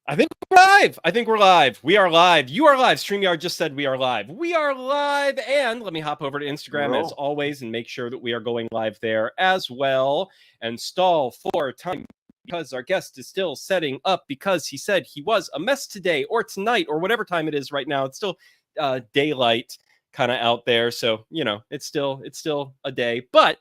I think we're live. We are live. You are live. StreamYard just said we are live. We are live. And let me hop over to Instagram as always and make sure that we are going live there as well. And stall for time because our guest is still setting up because he said he was a mess today or tonight or whatever time it is right now. It's still daylight kind of out there. So, you know, it's still a day. But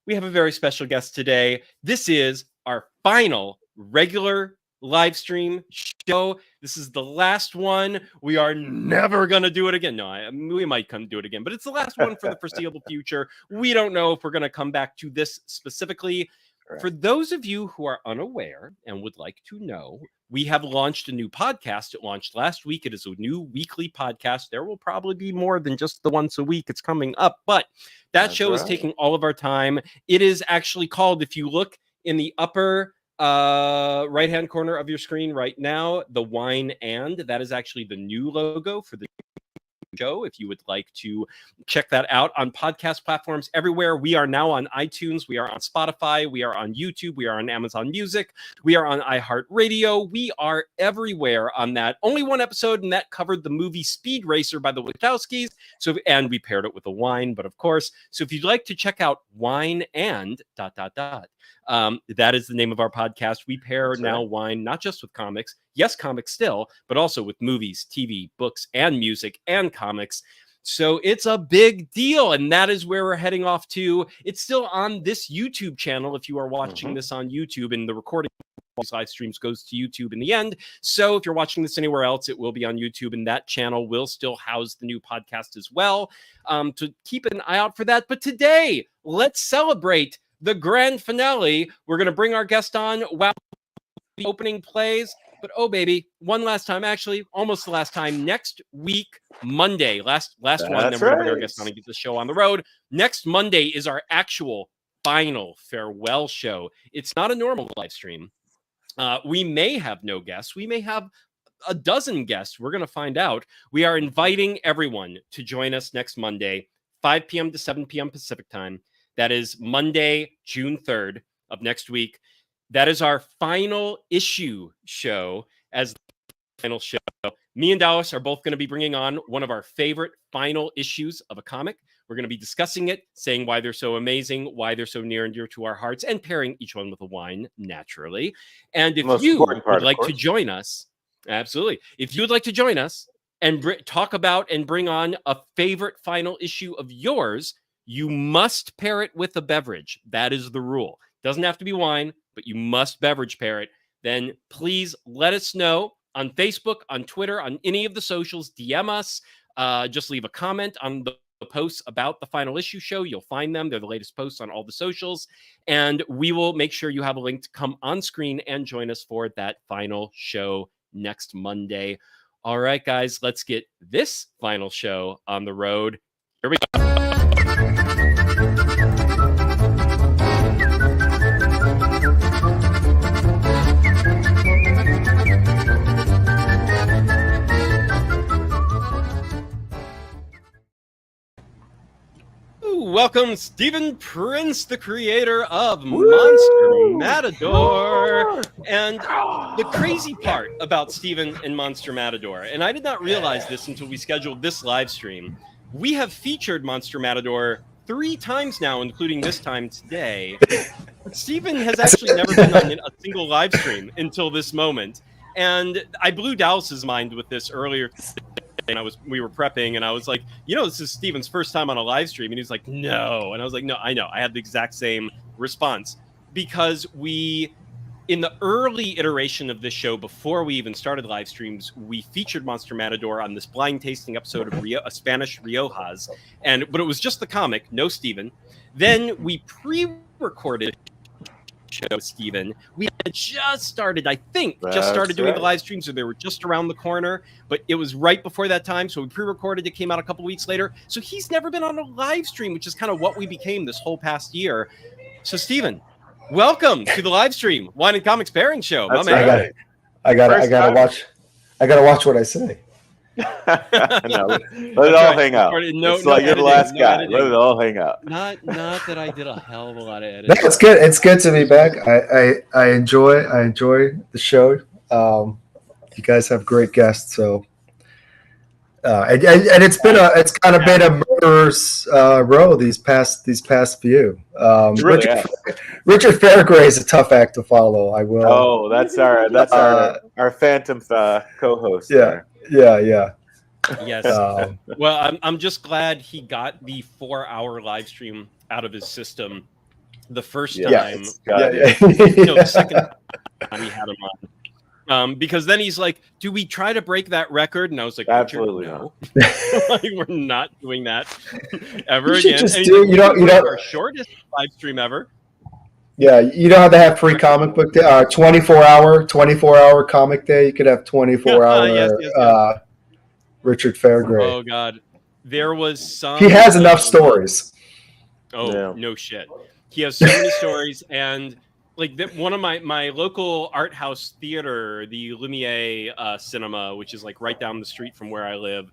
we have a very special guest today. This is our final regular live stream show. This is the last one. We are never going to do it again. No, we might come do it again, but it's the last one for the foreseeable future. We don't know if we're going to come back to this specifically. Correct. For those of you who are unaware and would like to know, we have launched a new podcast. It launched last week. It is a new weekly podcast. There will probably be more than just the once a week. It's coming up, but that show is taking all of our time. It is actually called, if you look in the upper right hand corner of your screen right now, the Wine and that is actually the new logo for the show. If you would like to check that out on podcast platforms everywhere, we are now on iTunes, we are on Spotify, we are on YouTube, we are on Amazon Music, we are on iHeartRadio, we are everywhere on that. Only one episode, and that covered the movie Speed Racer by the Wachowskis. So, and we paired it with a wine, but of course. So if you'd like to check out Wine and ... that is the name of our podcast. We pair now wine, not just with comics. Yes, comics still, but also with movies, TV, books, and music, and comics. So it's a big deal, and that is where we're heading off to. It's still on this YouTube channel if you are watching this on YouTube, and the recording of these live streams goes to YouTube in the end. So if you're watching this anywhere else, it will be on YouTube, and that channel will still house the new podcast as well. To keep an eye out for that. But today, let's celebrate the grand finale. We're going to bring our guest on while the opening plays. But oh, baby, one last time, actually, almost the last time. Next week, Monday, last one. Then we're going to bring our guest on and get the show on the road. Next Monday is our actual final farewell show. It's not a normal live stream. We may have no guests. We may have a dozen guests. We're going to find out. We are inviting everyone to join us next Monday, 5 p.m. to 7 p.m. Pacific time. That is Monday, June 3rd of next week. That is our final issue show as the final show. Me and Dallas are both going to be bringing on one of our favorite final issues of a comic. We're going to be discussing it, saying why they're so amazing, why they're so near and dear to our hearts, and pairing each one with a wine, naturally. And if you would like to join us, absolutely. If you would like to join us and talk about and bring on a favorite final issue of yours, you must pair it with a beverage. That is the rule. Doesn't have to be wine, but you must beverage pair it. Then please let us know on Facebook, on Twitter, on any of the socials. DM us. Just leave a comment on the posts about the final issue show. You'll find them. They're the latest posts on all the socials. And we will make sure you have a link to come on screen and join us for that final show next Monday. All right, guys, let's get this final show on the road. Here we go. Welcome, Stephen Prince, the creator of Monster Matador. And the crazy part about Stephen and Monster Matador, and I did not realize this until we scheduled this live stream, we have featured Monster Matador 3 times now, including this time today. Stephen has actually never been on a single live stream until this moment. And I blew Dallas's mind with this earlier. And we were prepping, and I was like, you know, this is Stephen's first time on a live stream. And he was like, no. And I was like, no, I know. I had the exact same response because in the early iteration of this show, before we even started live streams, we featured Monster Matador on this blind tasting episode of a Spanish Riojas. But it was just the comic, no Stephen. Then we pre-recorded show, Stephen. We had just started, I think, doing the live streams, or they were just around the corner, but it was right before that time. So we pre-recorded, it came out a couple weeks later. So he's never been on a live stream, which is kind of what we became this whole past year. So Stephen, welcome to the live stream Wine and Comics Pairing Show. I gotta watch what I say. No, let it all hang out. No, it's like you're the last guy. editing. Let it all hang out. Not that I did a hell of a lot of editing. No, it's good. It's good to be back. I enjoy the show. You guys have great guests, so and it's kind of been a murderer's row these past few. Really Richard Fairgray is a tough act to follow. I will. Oh, that's our phantom co-host. Yeah. Yes. Well, I'm just glad he got the 4-hour live stream out of his system the first time. The second time we had him on. Because then he's like, "Do we try to break that record?" And I was like, "Absolutely no. Like, we're not doing that ever again." Just and do, our shortest live stream ever. Yeah, you know how they have free comic book day, 24-hour comic day. You could have 24-hour yes. Richard Fairgray. Oh God, there was some. He has enough stories. Oh no shit, he has so many stories, and like one of my local art house theater, the Lumiere Cinema, which is like right down the street from where I live.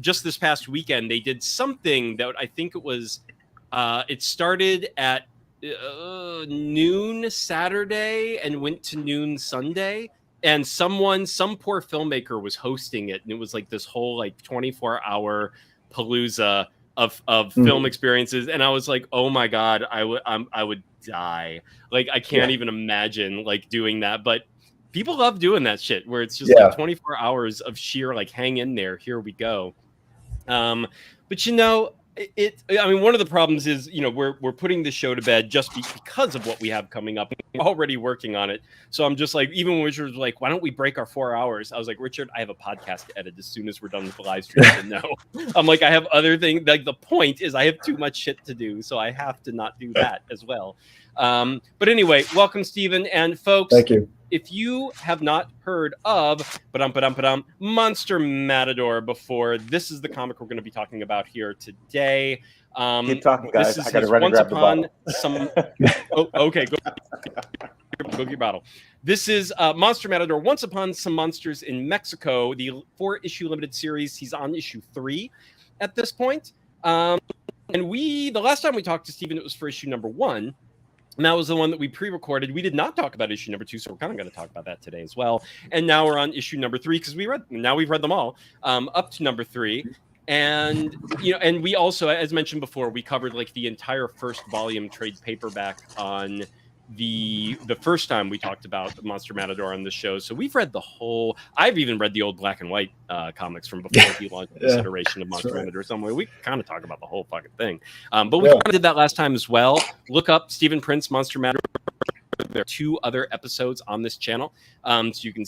Just this past weekend, they did something that I think it was. It started at noon Saturday and went to noon Sunday, and some poor filmmaker was hosting it, and it was like this whole like 24-hour palooza of film experiences, and I was like, oh my God, I would die. Like, I can't even imagine like doing that, but people love doing that shit where it's just like 24 hours of sheer like hang in there, here we go. But I mean, one of the problems is, we're putting the show to bed just because of what we have coming up. We're already working on it. So I'm just like, even when Richard was like, why don't we break our 4 hours? I was like, Richard, I have a podcast to edit as soon as we're done with the live stream. And no, I'm like, I have other things. Like, the point is I have too much shit to do. So I have to not do that as well. But anyway, welcome, Stephen. And folks, thank you. If you have not heard of Monster Matador before, this is the comic we're going to be talking about here today. Keep talking, guys. I got to run and grab the bottle. Okay, go get your bottle. This is Monster Matador. Once Upon Some Monsters in Mexico, the 4-issue limited series. He's on issue 3 at this point. And the last time we talked to Stephen, it was for issue number 1. And that was the one that we pre-recorded. We did not talk about issue number 2, so we're kind of going to talk about that today as well. And now we're on issue number 3 because we've read them all up to number 3. And and we also, as mentioned before, we covered like the entire first volume trade paperback on the first time we talked about Monster Matador on the show. So we've read the whole. I've even read the old black and white comics from before he launched this iteration of Monster Matador. Somewhere we kind of talk about the whole fucking thing. But we kind of did that last time as well. Look up Stephen Prince Monster Matador. There are 2 other episodes on this channel, so you can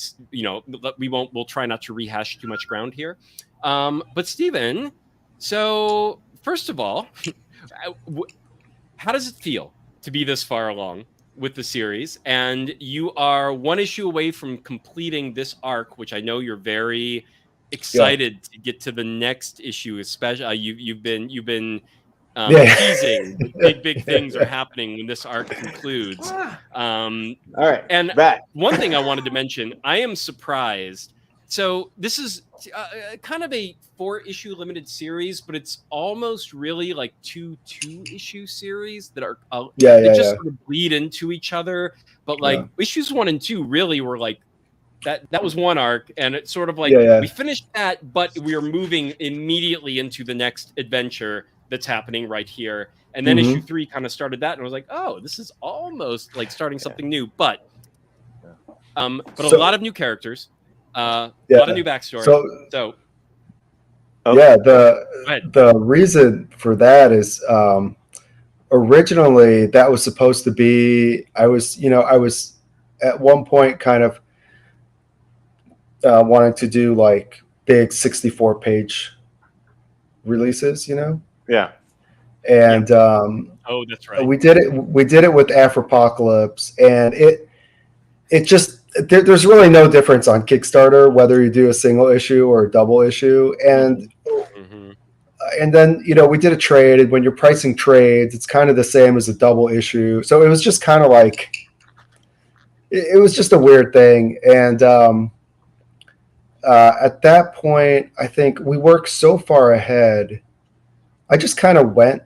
we'll try not to rehash too much ground here. But Stephen, so first of all, how does it feel to be this far along with the series? And you are 1 issue away from completing this arc, which I know you're very excited to get to the next issue. Especially you've been teasing big things are happening when this arc concludes. All right, and one thing I wanted to mention, I am surprised. So this is kind of a 4-issue limited series, but it's almost really like 2 2-issue series that are just sort of bleed into each other. But like issues 1 and 2 really were like that was one arc, and it's sort of like we finished that, but we are moving immediately into the next adventure that's happening right here. And then issue 3 kind of started that, and I was like, oh, this is almost like starting something new. But a lot of new characters. A lot of new backstory. The reason for that is originally that was supposed to be. I was at one point kind of wanting to do like big 64-page releases, Yeah. And oh, that's right. We did it with Afropocalypse, and it just. There's really no difference on Kickstarter whether you do a single issue or a double issue, and then we did a trade, and when you're pricing trades, it's kind of the same as a double issue. So it was just kind of like it was just a weird thing, and at that point, I think we worked so far ahead. I just kind of went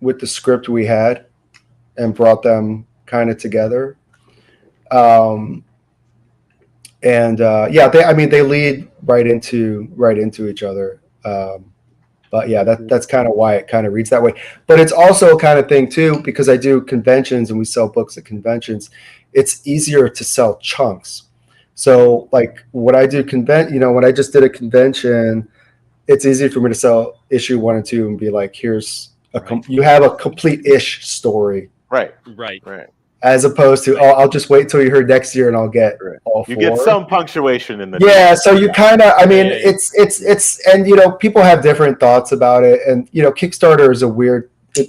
with the script we had and brought them kind of together. They lead right into each other. But yeah, that's kind of why it kind of reads that way. But it's also a kind of thing too, because I do conventions and we sell books at conventions. It's easier to sell chunks. So like when I do when I just did a convention, it's easy for me to sell issue 1 and 2 and be like, here's you have a complete-ish story. Right. As opposed to, I'll just wait till you hear next year and I'll get all 4. You get some punctuation in the so you kind of, it's and people have different thoughts about it, and Kickstarter is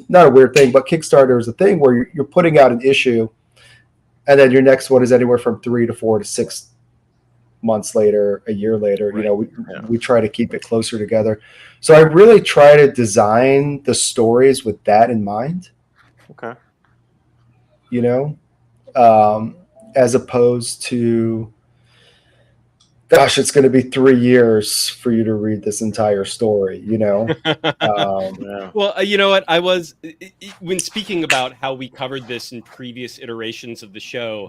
not a weird thing, but Kickstarter is a thing where you're putting out an issue, and then your next one is anywhere from 3 to 4 to 6 months later, a year later. We try to keep it closer together. So I really try to design the stories with that in mind. Okay. As opposed to, gosh, it's going to be 3 years for you to read this entire story, Well, you know what? When speaking about how we covered this in previous iterations of the show,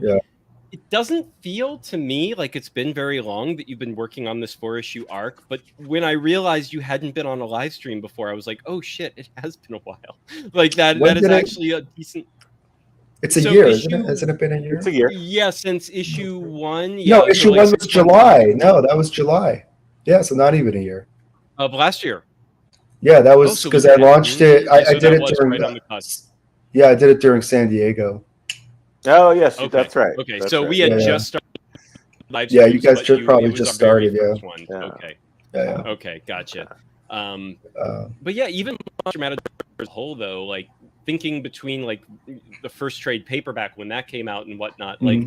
it doesn't feel to me like it's been very long that you've been working on this 4-issue arc. But when I realized you hadn't been on a live stream before, I was like, oh shit, it has been a while. Like that is actually a decent... It's a year, isn't it? Hasn't it been a year? It's a year. Yeah, since issue 1. No, issue 1 was July. No, that was July. Yeah, so not even a year. Of last year. Yeah, that was because I launched it. I did it during. Yeah, I did it during San Diego. Oh yes, that's right. Okay, that's so right. we had just started live. Yeah, you guys probably just started. Yeah. Okay. Yeah. Okay, gotcha. But yeah, even Monster Matador as a whole, though, like thinking between like the first trade paperback when that came out and whatnot, like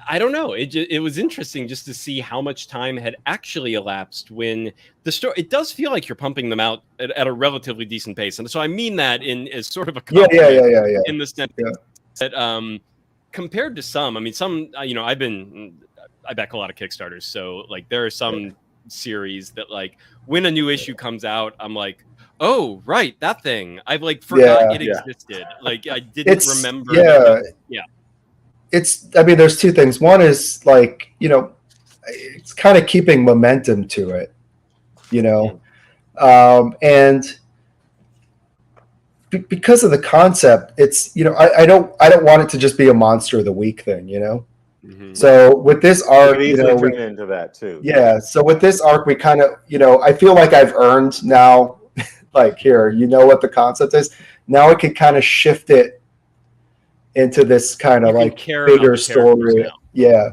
I don't know, it was interesting just to see how much time had actually elapsed when the story. It does feel like you're pumping them out at a relatively decent pace, and so I mean that as sort of a compliment in the sense that compared to some, I mean, some I back a lot of Kickstarters, so like there are some series that like when a new issue comes out, I'm like, oh right, that thing. I've like forgot it existed. Like I didn't remember. There's 2 things. One is like, it's kind of keeping momentum to it, and because of the concept, it's, I don't want it to just be a monster of the week thing, So with this arc, we turn into that too. Yeah. So with this arc, we kind of, I feel like I've earned now, like here, what the concept is. Now I can kind of shift it into this kind of like bigger story. Yeah.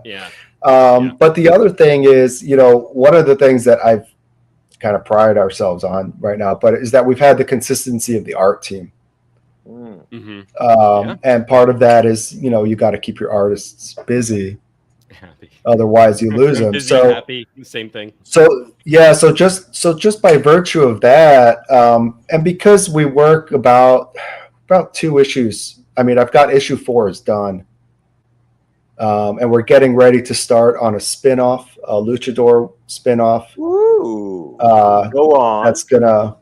But the other thing is, one of the things that I've kind of pride ourselves on right now, but is that we've had the consistency of the art team. And part of that is, you got to keep your artists busy. Happy. Otherwise you lose them. Busy, happy, same thing. So just by virtue of that, and because we work about 2 issues. I mean, I've got issue 4 is done. And we're getting ready to start on a spin-off, a Luchador spin-off. Ooh. Go on. That's gonna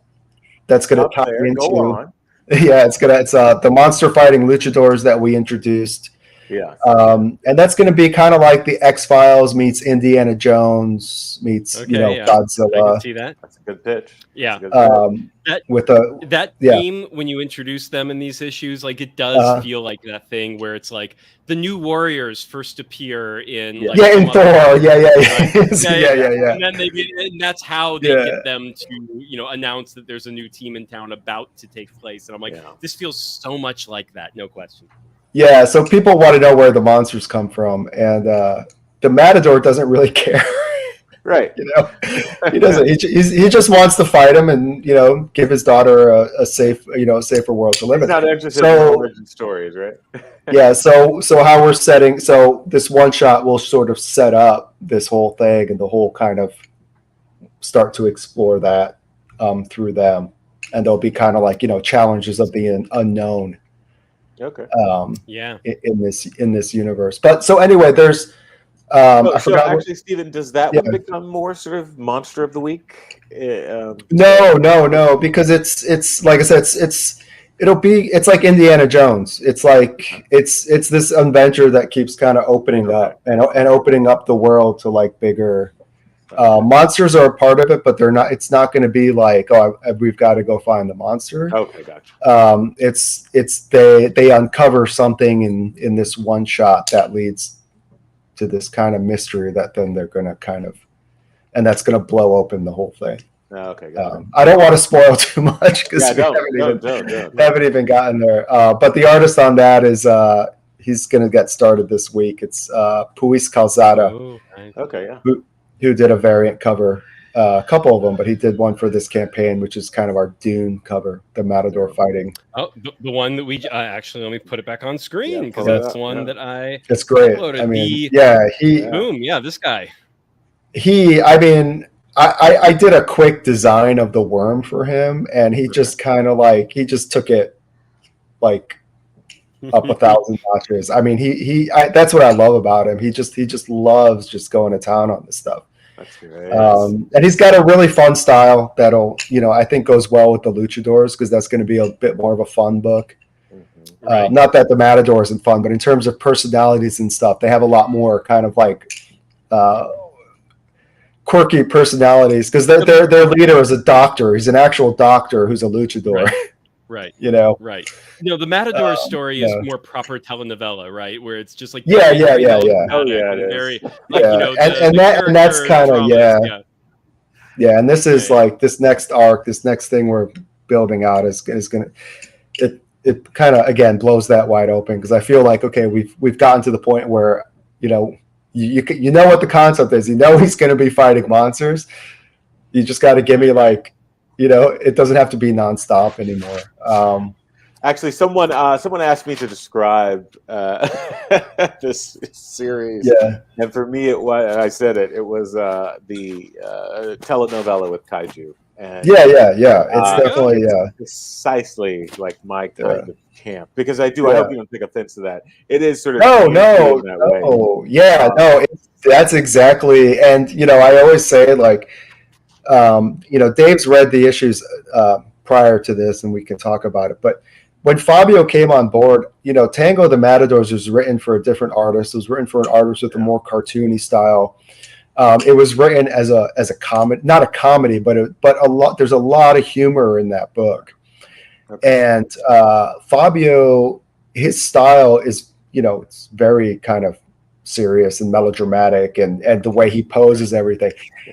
tie into. Yeah, it's the monster fighting luchadors that we introduced. Yeah. And that's going to be kind of like the X-Files meets Indiana Jones meets Godzilla. I can see that. That's a good pitch. Yeah. That theme when you introduce them in these issues, like it does feel like that thing where it's like the new warriors first appear in in Thor. Yeah. And then and that's how they get them to announce that there's a new team in town about to take place. And I'm like, this feels so much like that, no question. Yeah, so people want to know where the monsters come from, and the Matador doesn't really care. Right. He doesn't. He just wants to fight him and give his daughter a safer world to live in. He's not interested in origin stories, right? Yeah. So how we're setting. So this one shot will sort of set up this whole thing, and the whole kind of start to explore that through them, and there'll be kind of like challenges of the unknown. Okay. In this universe, but so anyway, there's I forgot. Actually, Stephen, does that one become more sort of monster of the week? No, because it's like I said, it's like Indiana Jones. It's like it's this adventure that keeps kind of opening up and opening up the world to like bigger. Monsters are a part of it, but they're not. It's not going to be like, oh, we've got to go find the monster. Okay, gotcha. They uncover something in this one shot that leads to this kind of mystery that then they're going to and that's going to blow open the whole thing. Okay, I don't want to spoil too much because we haven't even gotten there. But the artist on that is he's going to get started this week. It's Puis Calzada. Oh, nice. Okay, yeah. Who did a variant cover, a couple of them, but he did one for this campaign, which is kind of our Dune cover, the Matador fighting. Oh, the one that we actually, let me put it back on screen because that's the one that I. It's great. Uploaded. I mean, boom, this guy. I did a quick design of the worm for him, and he just kind of he just took it like up 1,000 notches. I mean, that's what I love about him. He just loves just going to town on this stuff. That's great. And he's got a really fun style that'll, I think goes well with the Luchadors because that's going to be a bit more of a fun book. Mm-hmm. Right. Not that the Matador isn't fun, but in terms of personalities and stuff, they have a lot more kind of like quirky personalities because their leader is a doctor. He's an actual doctor who's a luchador. Right. Right. The Matador story is more proper telenovela, right? Where it's just like yeah. Oh yeah, it is. And that's kind of yeah. And this is like this next arc, this next thing we're building out is gonna it kind of again blows that wide open because I feel like okay we've gotten to the point where you know what the concept is. He's going to be fighting monsters. You just got to give me it doesn't have to be nonstop anymore. Actually, someone asked me to describe this series. Yeah. And for me, it was, I said it was the telenovela with kaiju. And, yeah. It's definitely precisely like my kind of camp because I hope you don't take offense to that. It is sort of no. Yeah, that's exactly. And I always say Dave's read the issues prior to this, and we can talk about it. But when Fabio came on board, Tango of the Matadors was written for a different artist. It was written for an artist with a more cartoony style. It was written as a comedy, not a comedy, but a lot. There's a lot of humor in that book, and Fabio, his style is it's very kind of serious and melodramatic, and the way he poses everything,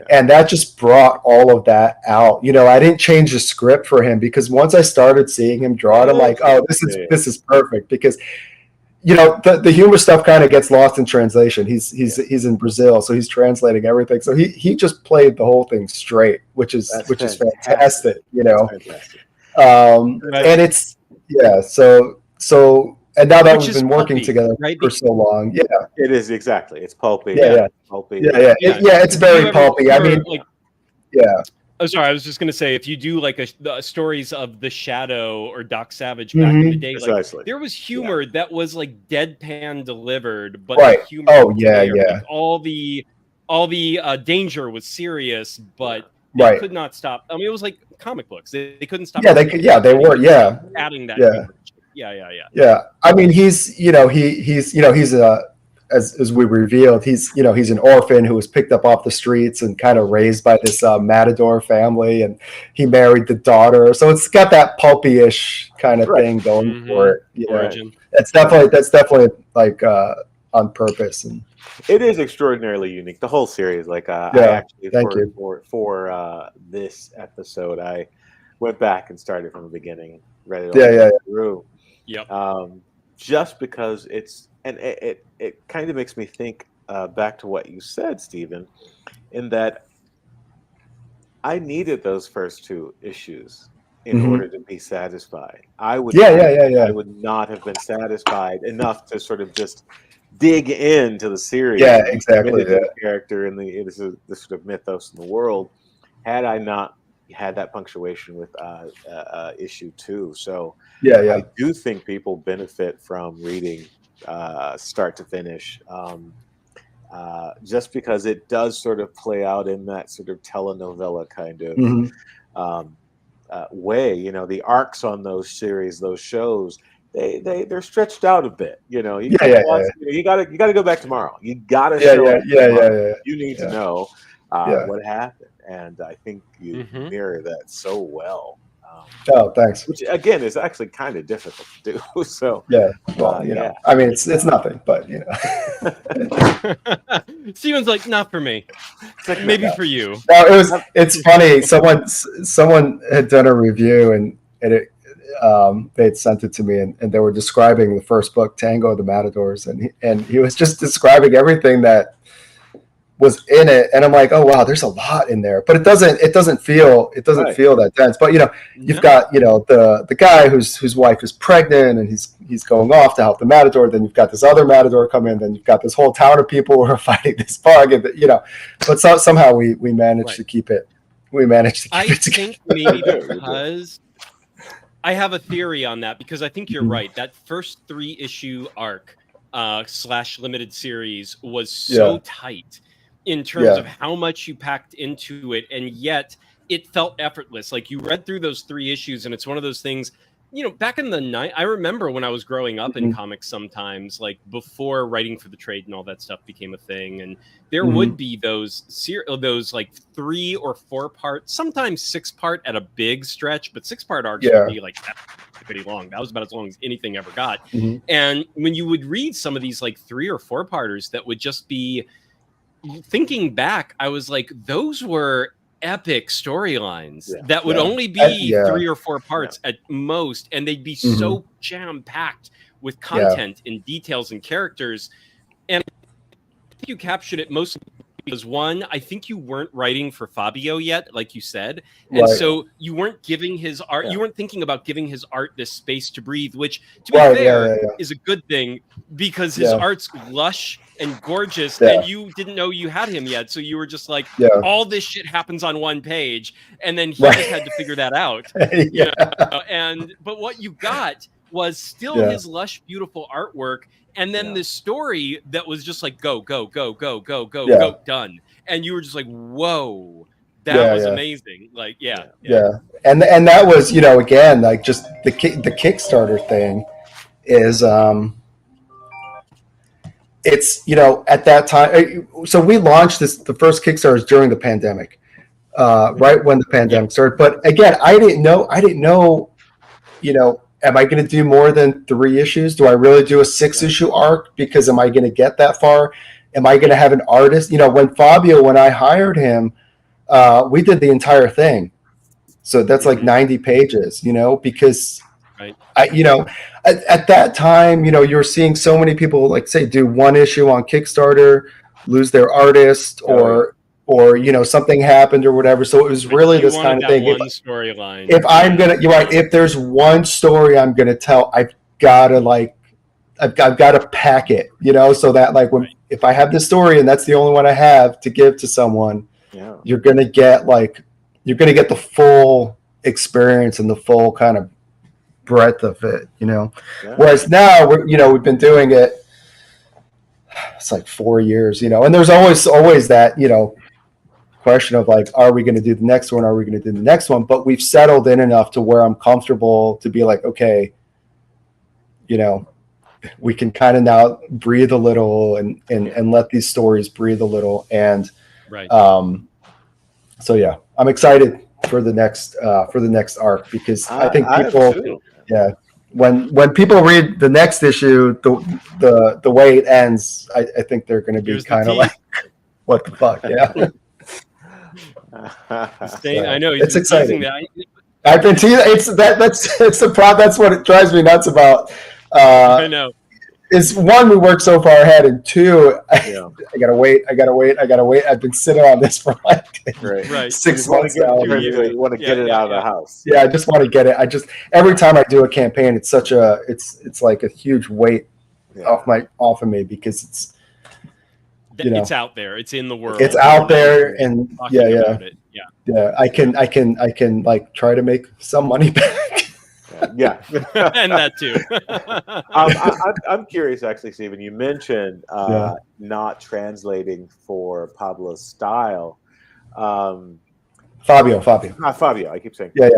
and that just brought all of that out. I didn't change the script for him because once I started seeing him draw it, I'm like, oh, this is perfect because. The humor stuff kind of gets lost in translation. He's in Brazil, so he's translating everything. So he just played the whole thing straight, which is fantastic. Fantastic. And it's so and now that we've been working together for so long, it is exactly. It's pulpy. Pulpy. It's very pulpy. I mean, Oh, sorry. I was just going to say, if you do the stories of The Shadow or Doc Savage back in the day, there was humor that was deadpan delivered, but the humor all the danger was serious, but they could not stop. I mean, it was like comic books. They couldn't stop. They were adding that. Humor. Yeah. I mean, he's as we revealed, he's an orphan who was picked up off the streets and kind of raised by this Matador family, and he married the daughter. So it's got that pulpy-ish kind of thing going for it. Origin. That's definitely on purpose, and it is extraordinarily unique. The whole series, I actually for this episode, I went back and started from the beginning, read it all through. Yep. Just because it kind of makes me think back to what you said, Stephen, in that I needed those first two issues in order to be satisfied. I would not have been satisfied enough to sort of just dig into the series. Yeah, exactly. The character and the sort of mythos in the world had I not had that punctuation with issue 2. So I do think people benefit from reading start to finish. just because it does sort of play out in that sort of telenovela kind of way. You know, the arcs on those series, those shows, they're stretched out a bit. You know, you watch, you gotta go back tomorrow. You gotta show up tomorrow. You need to know what happened, and I think you mirror that so well. Oh, thanks. Which again is actually kind of difficult to do. So well, you know, I mean, it's nothing, but you know. Steven's like, not for me. It's like, maybe for you. No, it's funny. Someone had done a review and it they'd sent it to me and they were describing the first book, Tango of the Matadors, and he was just describing everything that was in it, and I'm like, oh wow, there's a lot in there, but it doesn't feel that dense. But you know, you've got, you know, the guy whose wife is pregnant and he's going off to help the matador. Then you've got this other matador come in. Then you've got this whole town of people who are fighting this bug, and you know, but somehow we managed to keep it. We managed to keep it together. I think maybe because I have a theory on that, because I think you're right. That first 3-issue arc / limited series was so tight in terms of how much you packed into it, and yet it felt effortless. Like, you read through those 3 issues, and it's one of those things, you know, back in the night, I remember when I was growing up in comics sometimes, like before writing for the trade and all that stuff became a thing, and there would be those like 3 or 4 part, sometimes 6 part at a big stretch, but 6 part arcs would be like pretty long. That was about as long as anything ever got. And when you would read some of these like 3 or 4 parters that would just be, thinking back, I was like, those were epic storylines that would only be 3 or 4 parts at most, and they'd be so jam-packed with content and details and characters. And I think you captured it mostly because, one, I think you weren't writing for Fabio yet, like you said, and so you weren't giving his art, you weren't thinking about giving his art this space to breathe, which, to be fair, is a good thing, because his art's lush and gorgeous, and you didn't know you had him yet, so you were just like, all this shit happens on one page, and then he just had to figure that out. You know? But what you got was still his lush, beautiful artwork, and then this story that was just like go, done, and you were just like, whoa, that was amazing. Like, and that was, you know, again, like, just the Kickstarter thing is it's, you know, at that time, so we launched the first Kickstarters during the pandemic, right when the pandemic started. But again, I didn't know, you know, am I going to do more than 3 issues? Do I really do a 6-issue arc? Because am I going to get that far? Am I going to have an artist? You know, when I hired him, we did the entire thing. So that's like 90 pages, you know, because you know, at that time, you know, you're seeing so many people, like, say, do 1 issue on Kickstarter, lose their artist, or you know, something happened or whatever. So it was really this kind of thing. One storyline. If I'm gonna, you're right. If there's one story I'm gonna tell, I've got to pack it, you know, so that, like, if I have this story and that's the only one I have to give to someone, you're gonna get the full experience and the full kind of breadth of it, you know. Whereas now, we've been doing it, it's like 4 years, you know, and there's always that, you know, question of like, are we going to do the next one? Are we going to do the next one? But we've settled in enough to where I'm comfortable to be like, okay, you know, we can kind of now breathe a little and let these stories breathe a little. And so yeah, I'm excited for the next arc, because I think people, when people read the next issue, the way it ends, I think they're going to be kind of like, what the fuck? I know it's exciting. I've been teasing. It's the problem. That's what it drives me nuts about. I know. Is, 1, we worked so far ahead, and 2, I gotta wait. I've been sitting on this for like 6 months now. You want to get it out of the house. Yeah, I just want to get it. Every time I do a campaign, it's such it's like a huge weight off of me, because it's, you know, it's out there. It's in the world. It's out there, and I can like try to make some money back. Yeah. And that too. I'm curious, actually, Stephen. You mentioned not translating for Pablo's style. Fabio. Fabio. I keep saying Yeah.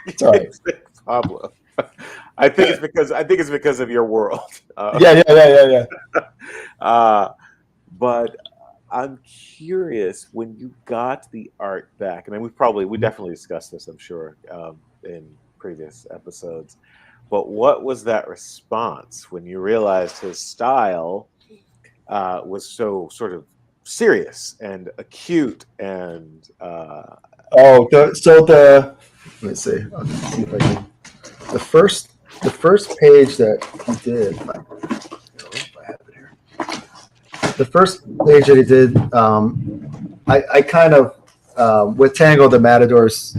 it's all right. Pablo. I think it's because of your world. Yeah. But I'm curious, when you got the art back. I mean, we definitely discussed this, I'm sure, in previous episodes. But what was that response when you realized his style was so sort of serious and acute and let me see. I'll see if I can. The first page that he did. If I have it here. The first page that he did, I kind of with Tango the Matadors.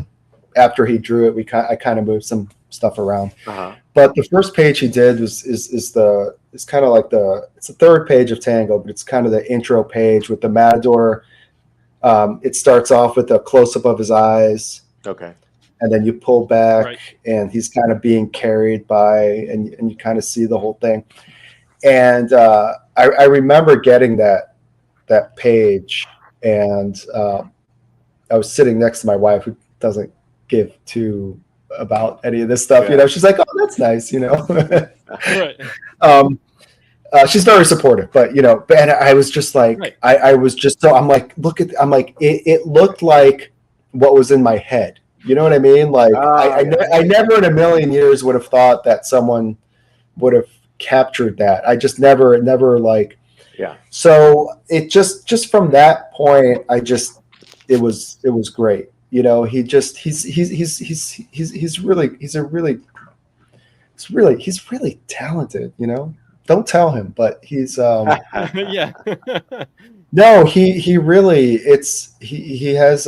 After he drew it, I kind of moved some stuff around. But the first page he did is kind of like it's the third page of Tango, but it's kind of the intro page with the Matador. It starts off with a close up of his eyes. Okay. And then you pull back, and he's kind of being carried by, and you kind of see the whole thing. And I remember getting that page, and I was sitting next to my wife, who doesn't give two about any of this stuff. You know, she's like, "Oh, that's nice," you know. She's very supportive, but and I was just like, I was just so I'm like, it looked like what was in my head. You know what I mean? Like, I never in a million years would have thought that someone would have captured that. I just never like. Yeah. So it just from that point, it was great. You know, he's really talented. You know, don't tell him, but he's yeah. No, he really he has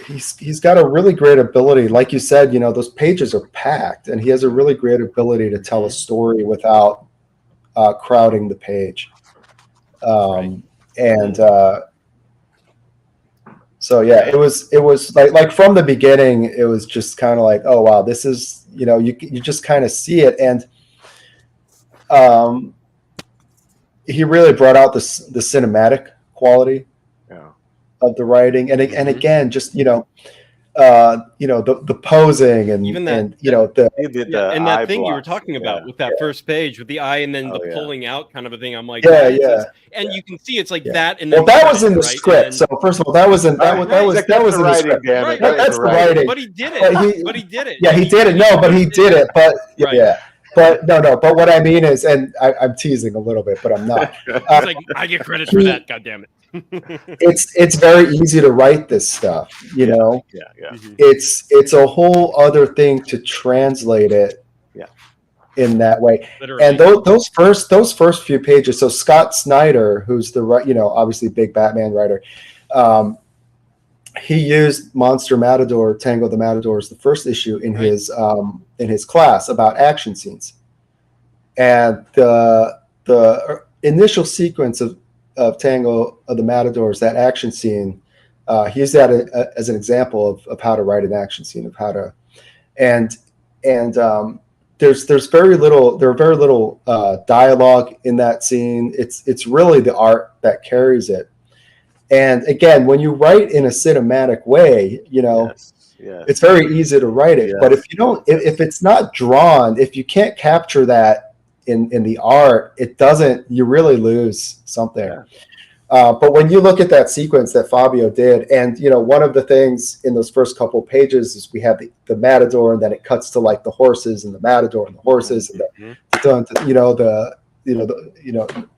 he's got a really great ability. Like you said, you know, those pages are packed, and he has a really great ability to tell a story without crowding the page. And so yeah, it was like from the beginning, it was just kind of like, oh wow, this is, you know, you just kind of see it, and he really brought out the cinematic quality of the writing, and again, just the posing and even that, and you know and that thing you were talking about with that first page with the eye and then the pulling out kind of a thing. I'm like, and you can see it's like that. And then that was in the script. So first of all, that was in that was in the script. That's the writing. But he did it. But he did it. Yeah, he did it. No, but he did it. But yeah. But no. But what I mean is, and I'm teasing a little bit, but I'm not. It's like I get credit for that. God damn it. It's very easy to write this stuff, you know. It's a whole other thing to translate it in that way. Literally. And those first few pages. So Scott Snyder, who's obviously big Batman writer, he used Monster Matador, Tango the Matador, as the first issue in his class about action scenes, and the initial sequence of Tango of the Matadors, that action scene, he used that as an example of how to write an action scene, of how to, and there's very little dialogue in that scene. It's really the art that carries it. And again, when you write in a cinematic way, you know, it's very easy to write it. But if you don't, if it's not drawn, if you can't capture that in the art, it doesn't, you really lose something. But when you look at that sequence that Fabio did, and you know, one of the things in those first couple of pages is we have the Matador, and then it cuts to like the horses and the Matador and the horses and the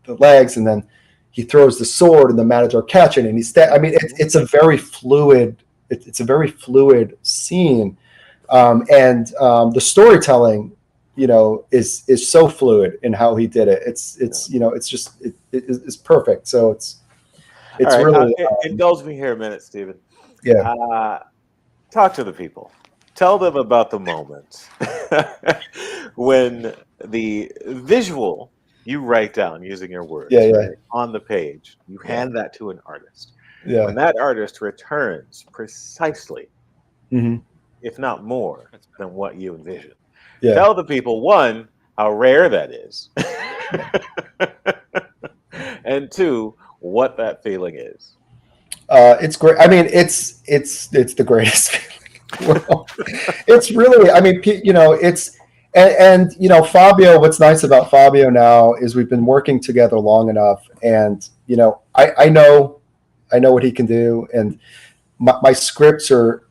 legs, and then he throws the sword and the Matador catching, and it's a very fluid, it's a very fluid scene, and the storytelling, you know, is so fluid in how he did it. It's perfect. So it's right, really indulge me here a minute, Stephen. Yeah. Talk to the people. Tell them about the moment when the visual you write down using your words on the page. You hand that to an artist. When that artist returns precisely if not more, than what you envision. Yeah. Tell the people, one, how rare that is, and two, what that feeling is. It's great. I mean, it's the greatest feeling in the world. It's really, I mean, it's and Fabio. What's nice about Fabio now is we've been working together long enough, and I know what he can do, and my scripts are.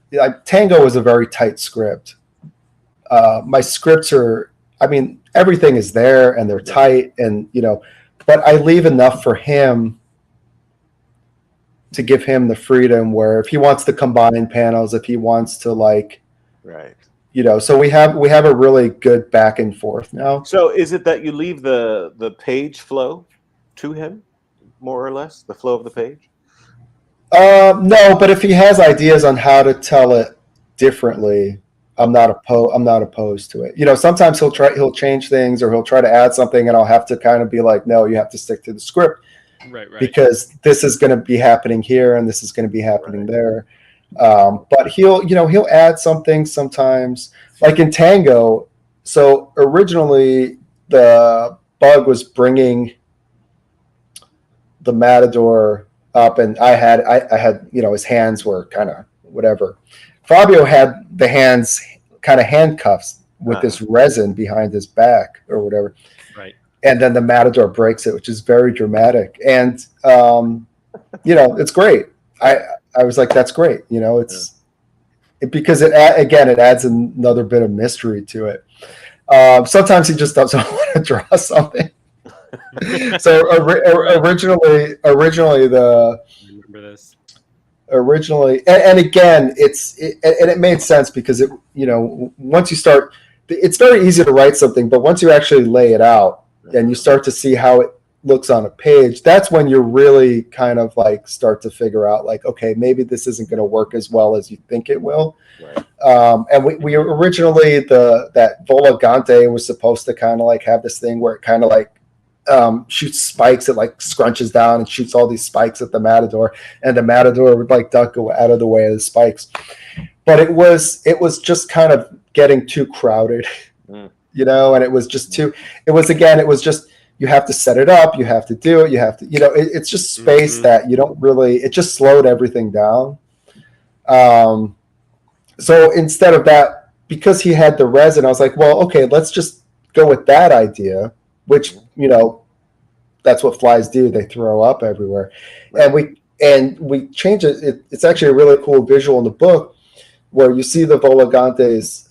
Tango is a very tight script. My scripts are. I mean, everything is there, and they're tight, and but I leave enough for him to give him the freedom where if he wants to combine panels, if he wants to so we have a really good back and forth now. So is it that you leave the page flow to him, more or less, the flow of the page? No, but if he has ideas on how to tell it differently, I'm not opposed to it. Sometimes he'll change things, or he'll try to add something, and I'll have to kind of be like, no, you have to stick to the script. Right. Because this is going to be happening here and this is going to be happening there. But he'll add something sometimes, like in Tango. So originally the bug was bringing the Matador up, and I had his hands were kind of whatever. Fabio had the hands kind of handcuffs with this resin behind his back or whatever. Right. And then the Matador breaks it, which is very dramatic. And, it's great. I was like, that's great. Because it adds another bit of mystery to it. Sometimes he just doesn't want to draw something. So originally remember this. And again, it made sense because once you start, it's very easy to write something, but once you actually lay it out, and you start to see how it looks on a page, that's when you really kind of like start to figure out like, okay, maybe this isn't going to work as well as you think it will. Right. And we originally, that Volagante was supposed to kind of like have this thing where it kind of like shoots spikes. It like scrunches down and shoots all these spikes at the Matador, and the Matador would like duck out of the way of the spikes. But it was just kind of getting too crowded. And it was just you have to set it up, you have to do it, you have to, it's just space that you don't really, it just slowed everything down. So instead of that, because he had the resin, I was like, well, okay, let's just go with that idea, which, that's what flies do. They throw up everywhere. Right. And we change it. It's actually a really cool visual in the book, where you see the Volagante's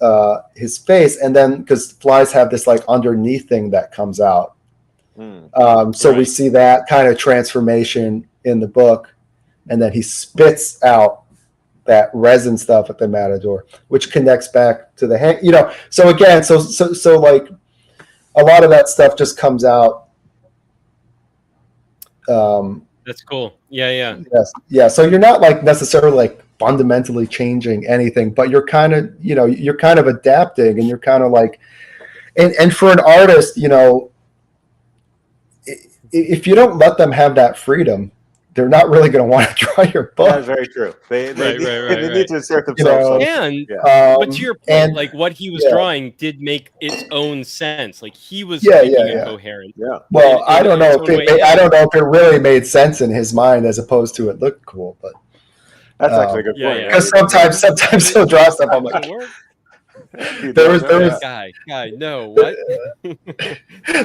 his face, and then because flies have this like underneath thing that comes out. So we see that kind of transformation in the book, and then he spits out that resin stuff at the Matador, which connects back to the hand. So again, so like a lot of that stuff just comes out. That's cool. Yeah. Yes. Yeah. So you're not like necessarily like fundamentally changing anything, but you're kind of, you're kind of adapting, and you're kind of like, and for an artist, if you don't let them have that freedom, they're not really going to want to draw your book. That's very true. They need to assert themselves. But to your point, like what he was drawing did make its own sense. Like he was speaking incoherent. Yeah. Well, I don't know if it really made sense in his mind as opposed to it looked cool, but that's actually a good point. Because sometimes he'll draw stuff. I'm like, there was guy. No, what?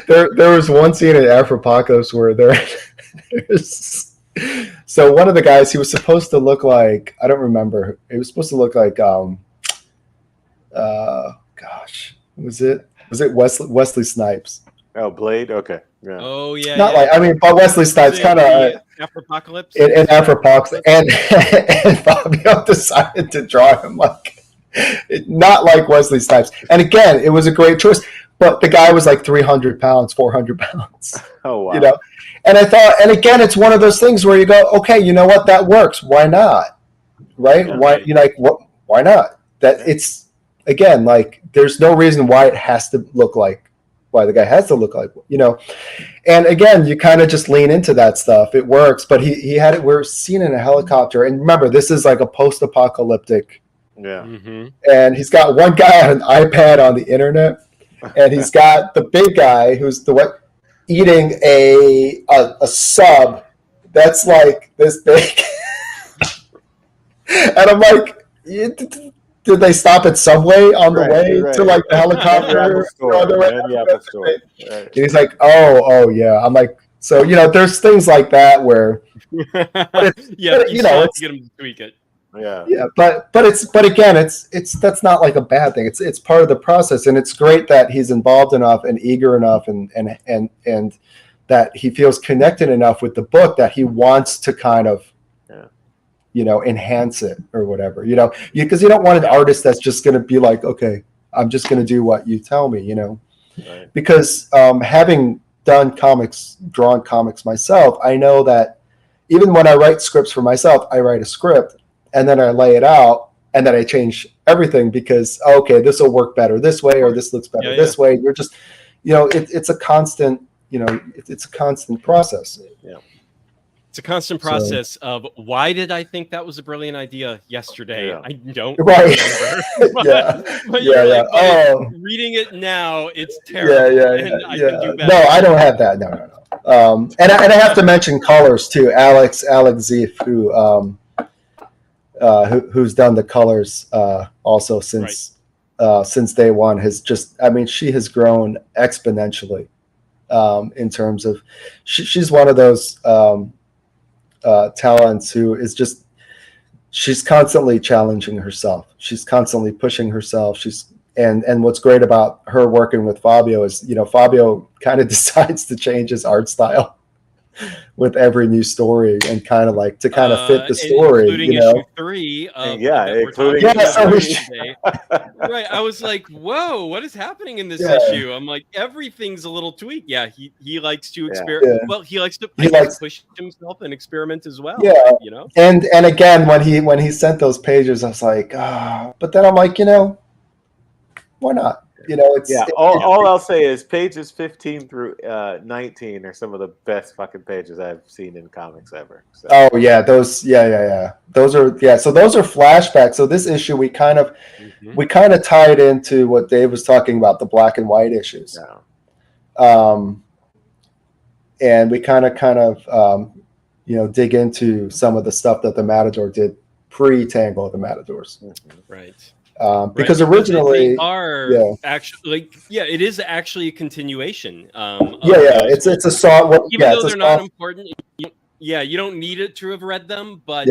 there was one scene in Afropocalypse where there's. So one of the guys, he was supposed to look like, I don't remember. He was supposed to look like, was it Wesley Snipes? Oh, Blade. Okay. Yeah. Oh yeah. Not like, I mean, but Wesley Snipes kind of Afropocalypse. In Afropocalypse, and Fabio decided to draw him like not like Wesley Snipes. And again, it was a great choice, but the guy was like 300 pounds, 400 pounds. Oh wow. And I thought, and again, it's one of those things where you go, okay, you know what, that works. Why not? Right? Okay. Why not? That it's again like there's no reason why it has to look like why the guy has to look like, And again, you kind of just lean into that stuff. It works, but he had it. We're seen in a helicopter, and remember, this is like a post-apocalyptic Yeah. And he's got one guy on an iPad on the internet, and he's got the big guy who's the what eating a sub that's like this big. And I'm like, did they stop at Subway on the way to like the helicopter? And he's like, oh yeah. I'm like, so there's things like that where, but you know, it's get him to tweak it. Yeah, but again, it's that's not like a bad thing. It's part of the process, and it's great that he's involved enough and eager enough, and that he feels connected enough with the book that he wants to kind of enhance it or whatever, because you don't want an artist that's just going to be like, okay, I'm just going to do what you tell me, Right. Because having done drawn comics myself, I know that even when I write scripts for myself, I write a script and then I lay it out and then I change everything because, okay, this will work better this way, or this looks better this way. You're just, it's a constant, it's a constant process. Yeah. It's a constant process of why did I think that was a brilliant idea yesterday? Yeah. I don't remember. but reading it now, it's terrible. I can do better. No, I don't have that. No. And I have to mention colors too. Alex Zief, who's done the colors also since day one, has just, she has grown exponentially in terms of she's one of those talents who is just, she's constantly challenging herself. She's constantly pushing herself. And what's great about her working with Fabio is, Fabio kind of decides to change his art style with every new story and kind of like to kind of fit the story, including issue 3 including today. Right, I was like, whoa, what is happening in this issue? I'm like, everything's a little tweaked. He likes to experiment. Well, he likes to push himself and experiment as well. And again, when he sent those pages, I was like, but then I'm like, why not? All I'll say is pages 15 through 19 are some of the best fucking pages I've seen in comics ever. So. Oh yeah, those those are so those are flashbacks. So this issue we kind of tied into what Dave was talking about, the black and white issues. And we kind of dig into some of the stuff that the Matador did pre-Tangle of the Matadors. Right. Because originally they are actually it is actually a continuation. It's a song. Even though they're not important, you don't need it to have read them, but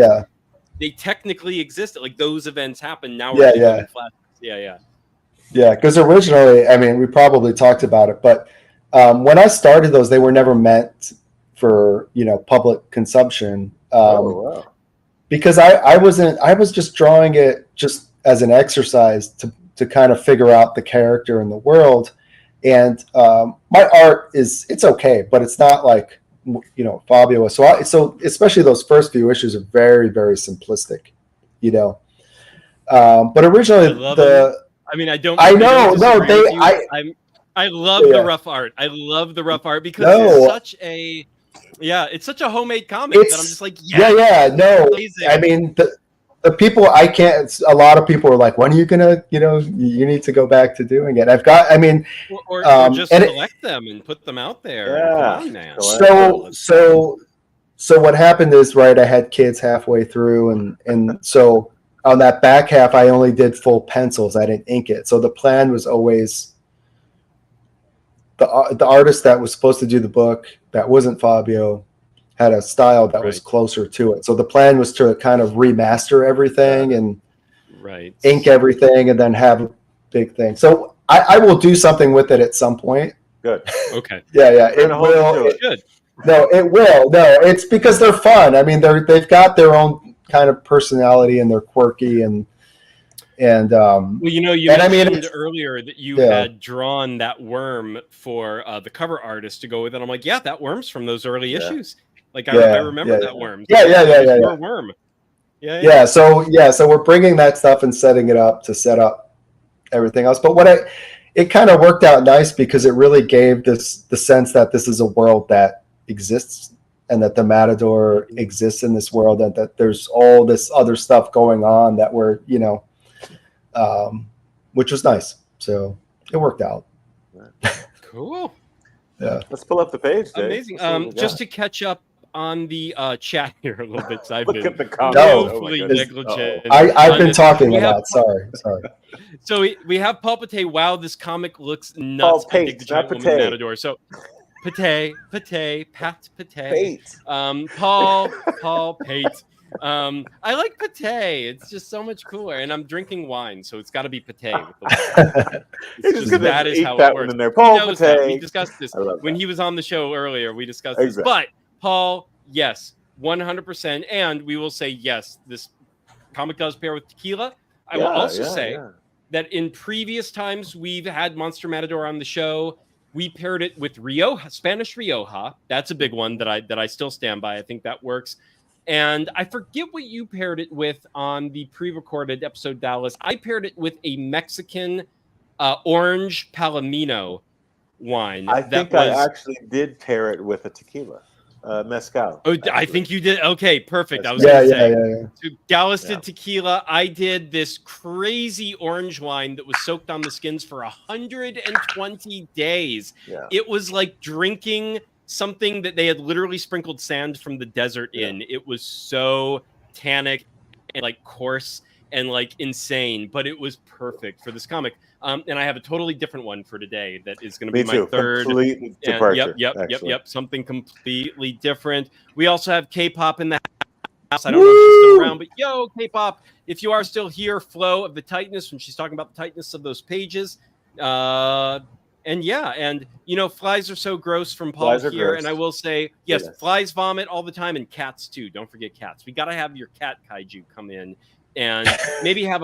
they technically exist. Like those events happen now. Because originally, we probably talked about it, but when I started those, they were never meant for public consumption. Because I was just drawing it just as an exercise to kind of figure out the character in the world. And my art it's okay, but it's not like, Fabio. So especially those first few issues are very, very simplistic, but originally I love the rough art. I love the rough art because it's such a, it's such a homemade comic that I'm just like, amazing. The people a lot of people are like, when are you gonna, you need to go back to doing it. I've got, or just select them and put them out there. Come on, man. So what happened is, I had kids halfway through, and so on that back half, I only did full pencils. I didn't ink it. So the plan was always the artist that was supposed to do the book that wasn't Fabio had a style that was closer to it. So the plan was to kind of remaster everything and ink everything and then have a big thing. So I will do something with it at some point. Good. Okay. It will. It should. No, it will. No, it's because they're fun. They've got their own kind of personality and they're quirky and you mentioned earlier that you had drawn that worm for the cover artist to go with it. I'm like, that worm's from those early issues. Like I remember that worm. Yeah. Worm. So we're bringing that stuff and setting it up to set up everything else. But it kind of worked out nice because it really gave the sense that this is a world that exists and that the Matador exists in this world and that there's all this other stuff going on that we're which was nice. So it worked out. Cool. Yeah. Let's pull up the page, Dave. Amazing. Just to catch up on the chat here a little bit. I've Look been at the comments. woefully Oh my goodness. negligent. I've been this. talking We a have- lot. Sorry. So we have Paul Pate. Wow, this comic looks nuts. Paul I dig Pate, the giant not woman Pate. Matador. So Pat Pate. Pate. Paul Pate. I like Pate. It's just so much cooler. And I'm drinking wine, so it's got to be Pate. With the You're it's just just, gonna that is eat how that it one works. in there. He Paul knows that. We Pate. discussed this I love when that. he was on the show earlier. We discussed this. Exactly. But Paul, yes, 100%. And we will say yes. This comic does pair with tequila. I will also say that in previous times we've had Monster Matador on the show, we paired it with Rioja, Spanish Rioja. That's a big one that I still stand by. I think that works. And I forget what you paired it with on the pre-recorded episode, Dallas. I paired it with a Mexican orange Palomino wine. I think I actually did pair it with a tequila. Mezcal. Oh, I think you did. Okay, perfect. I was Yeah. going to say. Yeah. So Dallas did tequila. I did this crazy orange wine that was soaked on the skins for 120 days. Yeah. It was like drinking something that they had literally sprinkled sand from the desert in. It was so tannic and like coarse and like insane, but it was perfect for this comic. And I have a totally different one for today that is going to be my third. Complete departure. Yep. Something completely different. We also have K-pop in the house. I don't know if she's still around, but yo, K-pop, if you are still here, Flo of the tightness, when she's talking about the tightness of those pages. And you know, flies are so gross from Paul here. And I will say, yes, flies vomit all the time, and cats too. Don't forget cats. We got to have your cat kaiju come in. And maybe have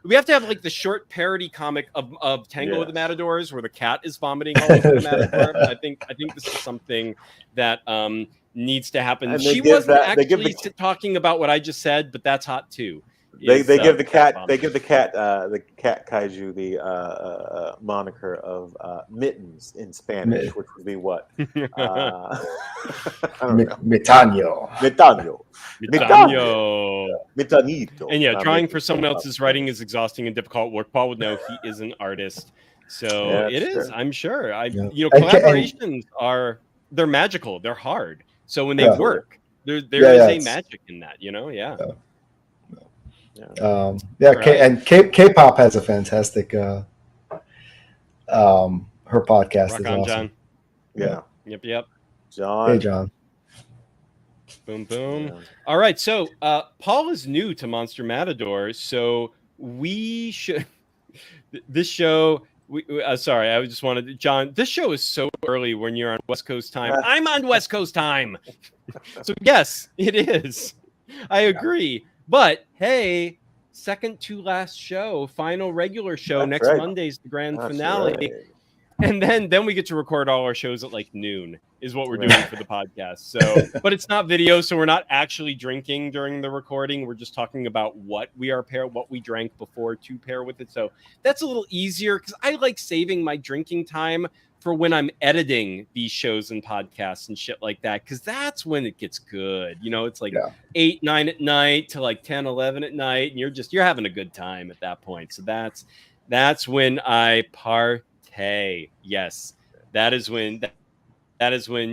we have to have like the short parody comic of Tango with the Matadors where the cat is vomiting all over the Matador. I think this is something that needs to happen. And she wasn't actually talking about what I just said, but that's hot too. They give the cat kaiju the moniker of mittens in Spanish, which would be what? Metanio. Metanito. And drawing for someone else's writing is exhausting and difficult work. Paul would know he is an artist, so it is. True. I'm sure. You know, collaborations they're magical. They're hard. So when they work, there is a magic in that. You know, K-pop has a fantastic her podcast. Rock is on, awesome. John. Yeah. Yep. John. Hey, John. Boom. Yeah. All right. So Paul is new to Monster Matador, so we should. This show. Sorry, I just wanted John. This show is so early when you're on West Coast time. I'm on West Coast time, so yes, it is. I agree. But hey, second to last show, final regular show. Next Monday's the grand finale. Right. And then we get to record all our shows at like noon is what we're doing for the podcast. So, but it's not video, so we're not actually drinking during the recording. We're just talking about what we drank before to pair with it. So that's a little easier because I like saving my drinking time for when I'm editing these shows and podcasts and shit like that, because that's when it gets good. You know, it's like 8, 9 at night to like 10, 11 at night, and you're having a good time at that point. So that's when I partay. Yes, that is when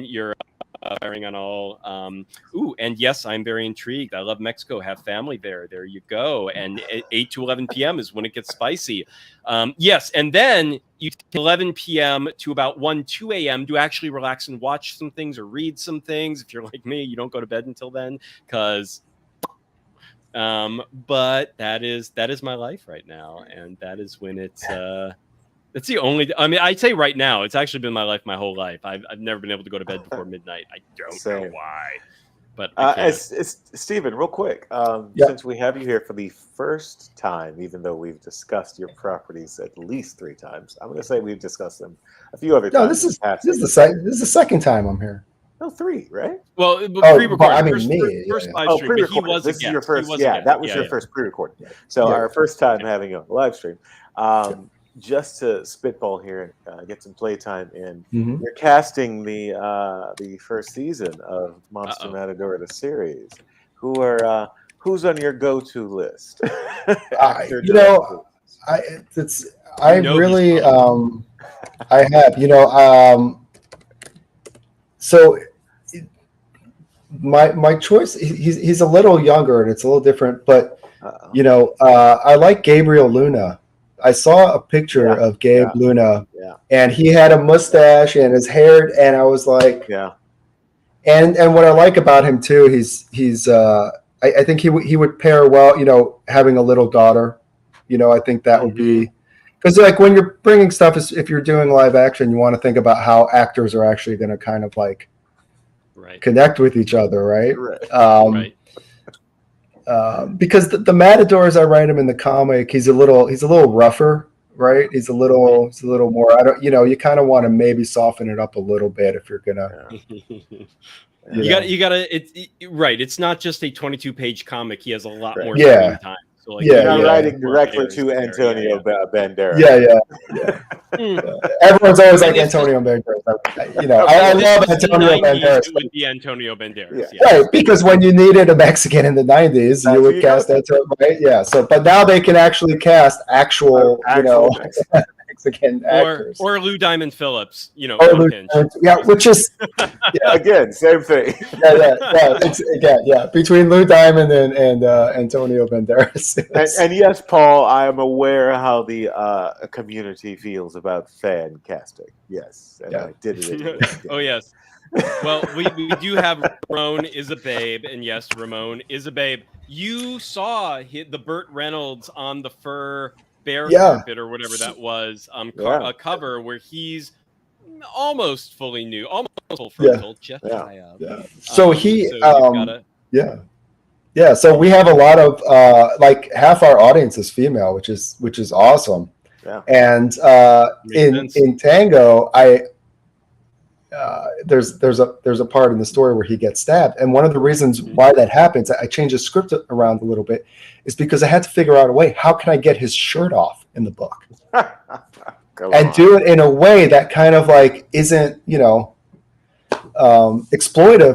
you're firing on all. And yes, I'm very intrigued. I love Mexico. Have family there. There you go. And 8 to 11 p.m. is when it gets spicy. Yes, and then you 11 p.m. to about 1, 2 a.m. to actually relax and watch some things or read some things. If you're like me, you don't go to bed until then because. But that is my life right now, and that is when it's. It's the only. I mean, I'd say right now, it's actually been my life my whole life. I've never been able to go to bed before midnight. I don't know why, but it's Stephen, real quick. Since we have you here for the first time, even though we've discussed your properties at least 3 times, I'm going to say we've discussed them a few other times. No, this is the second time I'm here. No, 3, right? Well, pre-recorded. I mean, first live stream. But he was this a is guest. your first. That was your first pre-recorded. So our first time having a live stream. Just to spitball here and get some playtime in, you're casting the first season of Monster Matador, the series. Who's on your go-to list? I really I have, so my choice, he's a little younger and it's a little different, but I like Gabriel Luna. I saw a picture of Gabe Luna, and he had a mustache and his hair, and I was like, and what I like about him too, he's I think he would pair well, having a little daughter, I think that would be, because like when you're bringing stuff, if you're doing live action, you want to think about how actors are actually going to kind of like connect with each other, right? Because the Matador, as I write him in the comic, he's a little rougher, right? He's a little more. I don't, you kind of want to maybe soften it up a little bit if you're gonna. You gotta. It's right. It's not just a 22-page comic. He has a lot more screen time. So like, you're not writing directly to Antonio Banderas. Everyone's always like Antonio Banderas. I love Antonio Banderas. It would be Antonio Banderas. Right, because when you needed a Mexican in the 90s, you would cast Antonio, right? Yeah. So, but now they can actually cast actual Mexican actors. Or Lou Diamond Phillips, which is again, same thing. Between Lou Diamond and Antonio Banderas. And yes, Paul, I am aware how the community feels about fan casting. Yes, and I did it. Oh yes. Well, we do have Ramon is a babe, and yes, Ramon is a babe. You saw the Burt Reynolds on the fur bear carpet or whatever that was, a cover where he's almost fully new, almost full frontal. So so we have a lot of like half our audience is female, which is awesome. And in Tango, there's a part in the story where he gets stabbed, and one of the reasons why that happens, I changed the script around a little bit, is because I had to figure out a way, how can I get his shirt off in the book and do it in a way that kind of like isn't exploitive,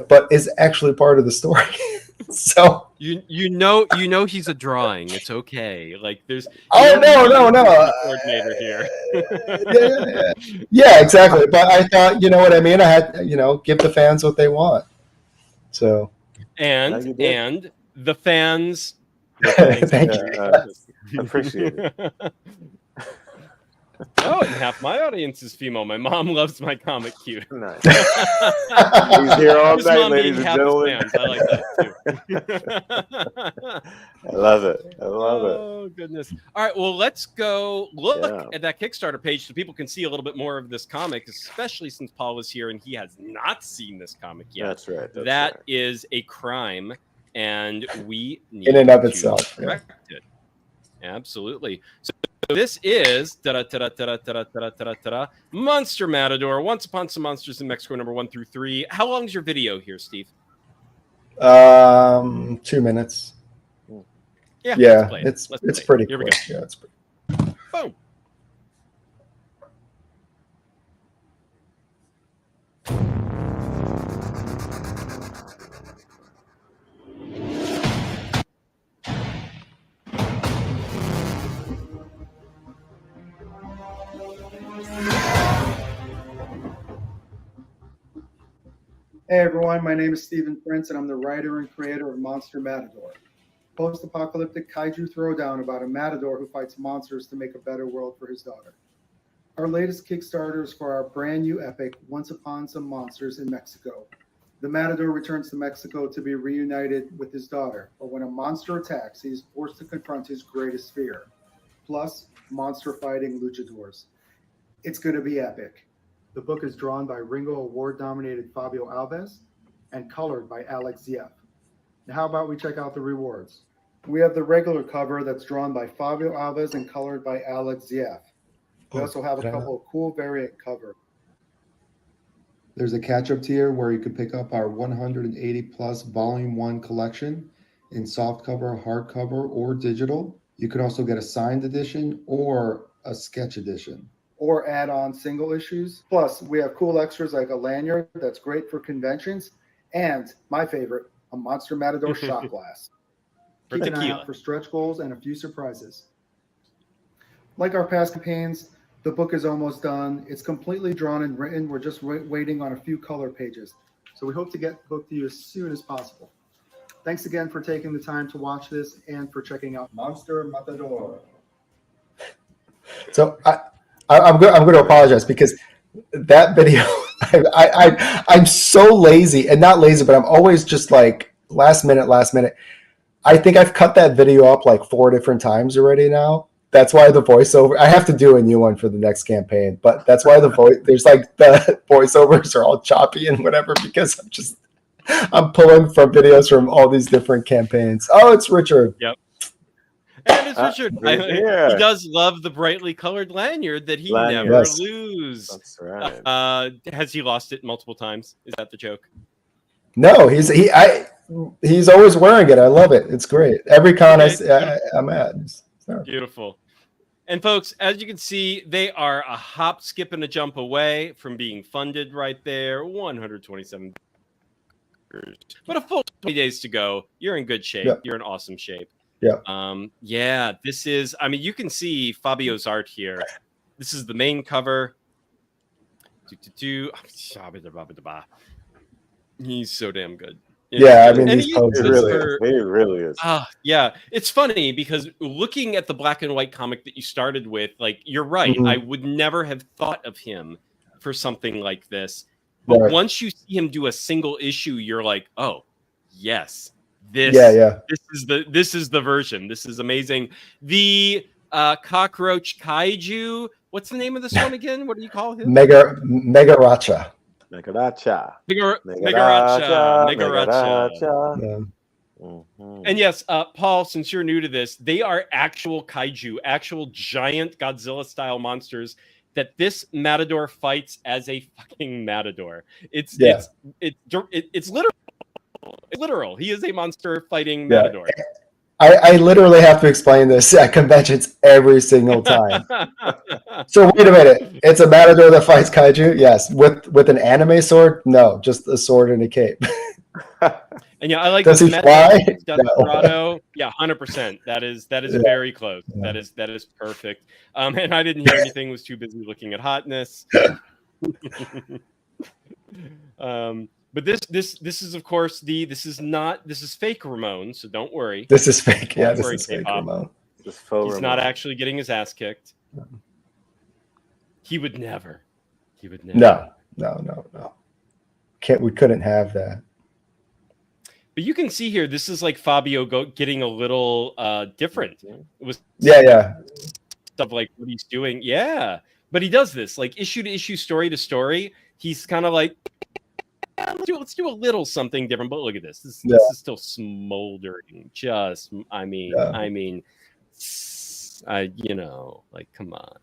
but is actually part of the story. So you know he's a drawing. It's okay. Like there's no coordinator here. Yeah, exactly. But I thought, you know what I mean? I had give the fans what they want. So and the fans thank you. Appreciate it. Oh, and half my audience is female. My mom loves my comic cute. Nice. He's here all night, ladies and gentlemen. I like that too. I love it. Oh, goodness. All right, well, let's go look at that Kickstarter page so people can see a little bit more of this comic, especially since Paul was here and he has not seen this comic yet. That's right. That is a crime, and we need in and of itself. correct it. Absolutely. So this is Monster Matador, Once Upon Some Monsters in Mexico, number 1 through 3. How long is your video here, Steve? 2 minutes. Yeah. It's pretty Here quick. We go. Yeah, it's pretty. Boom. Hey everyone, my name is Stephen Prince and I'm the writer and creator of Monster Matador, post-apocalyptic kaiju throwdown about a matador who fights monsters to make a better world for his daughter. Our latest Kickstarter is for our brand new epic, Once Upon Some Monsters in Mexico. The matador returns to Mexico to be reunited with his daughter, but when a monster attacks, he is forced to confront his greatest fear, plus monster fighting luchadors. It's going to be epic. The book is drawn by Ringo Award-nominated Fabio Alves and colored by Alex Zieff. Now, how about we check out the rewards? We have the regular cover that's drawn by Fabio Alves and colored by Alex Zieff. We also have a couple of cool variant covers. There's a catch-up tier where you can pick up our 180-plus Volume 1 collection in softcover, hardcover, or digital. You can also get a signed edition or a sketch edition, or add on single issues. Plus, we have cool extras like a lanyard that's great for conventions, and my favorite, a Monster Matador shot glass. Keep an eye out for stretch goals and a few surprises. Like our past campaigns, the book is almost done. It's completely drawn and written. We're just waiting on a few color pages. So we hope to get the book to you as soon as possible. Thanks again for taking the time to watch this and for checking out Monster Matador. So I'm going to apologize because that video, I'm so lazy, and not lazy, but I'm always just like last minute. I think I've cut that video up like 4 different times already now. That's why the voiceover, I have to do a new one for the next campaign, but that's why there's like the voiceovers are all choppy and whatever, because I'm pulling from videos from all these different campaigns. Oh, it's Richard. Yep. And it's Richard. Yeah. He does love the brightly colored lanyard that he Lanyard. never Yes. loses. That's right. Has he lost it multiple times? Is that the joke? No, he's always wearing it. I love it. It's great. Every con I'm at. Beautiful. And folks, as you can see, they are a hop, skip, and a jump away from being funded right there. 127. But a full 20 days to go. You're in good shape. Yep. You're in awesome shape. Yeah. Yeah, this is, I mean, you can see Fabio's art here. This is the main cover. He's so damn good. Yeah, I mean, he really is. Yeah, it's funny because looking at the black and white comic that you started with, like, you're right. Mm-hmm. I would never have thought of him for something like this. But once you see him do a single issue, you're like, oh, yes, this is the version. This is amazing. The cockroach kaiju. What's the name of this one again? What do you call him? Megaracha. Megaracha. Yeah. Mm-hmm. And yes, Paul, since you're new to this, they are actual kaiju, actual giant Godzilla-style monsters that this matador fights as a fucking matador. It's literal. It's literal. He is a monster fighting matador. I literally have to explain this at conventions every single time. So wait a minute. It's a matador that fights kaiju? Yes. With an anime sword? No, just a sword and a cape. And yeah, I like Does he fly? No. Yeah, 100%. That is very close. Yeah. That is perfect. And I didn't hear anything, was too busy looking at hotness. But this is of course this is fake Ramon, so don't worry. This is fake. Yeah, this worry, is fake K-pop. Ramon. He's not actually getting his ass kicked. He would never. No. We couldn't have that. But you can see here, this is like Fabio getting a little different. It was stuff like what he's doing. Yeah. But he does this like issue to issue, story to story. He's kind of like, let's do a little something different. But look at this. This is still smoldering. Just, I mean, like, come on.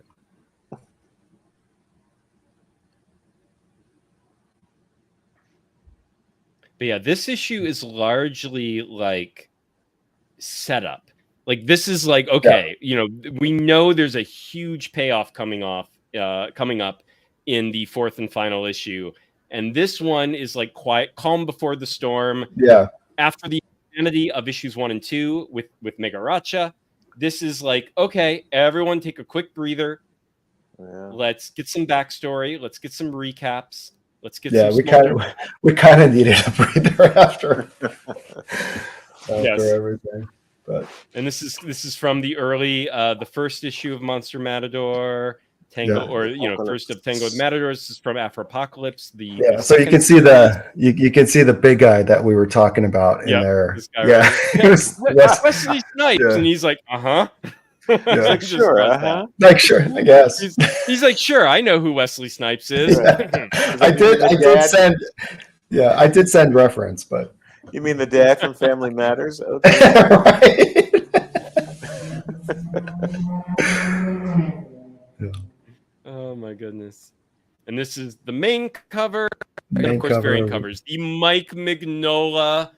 But yeah, this issue is largely like setup. Like this is like, okay, we know there's a huge payoff coming up in the 4th and final issue. And this one is like quiet, calm before the storm. Yeah. After the insanity of issues 1 and 2 with Megaracha, this is like, okay, everyone take a quick breather. Yeah. Let's get some backstory. Let's get some recaps. Let's get some we kind of needed a breather after everything. And this is from the early the first issue of Monster Matador. First of Tango with Matadors. This is from Afropocalypse. So you can see you can see the big guy that we were talking about in there. This guy, right? Wesley Snipes, and he's like, Like, sure, I guess. He's like, sure, I know who Wesley Snipes is. I did send reference, but you mean the dad from Family Matters? Okay. Right. Oh my goodness. And this is the main cover. And of course, variant covers. The Mike Mignola.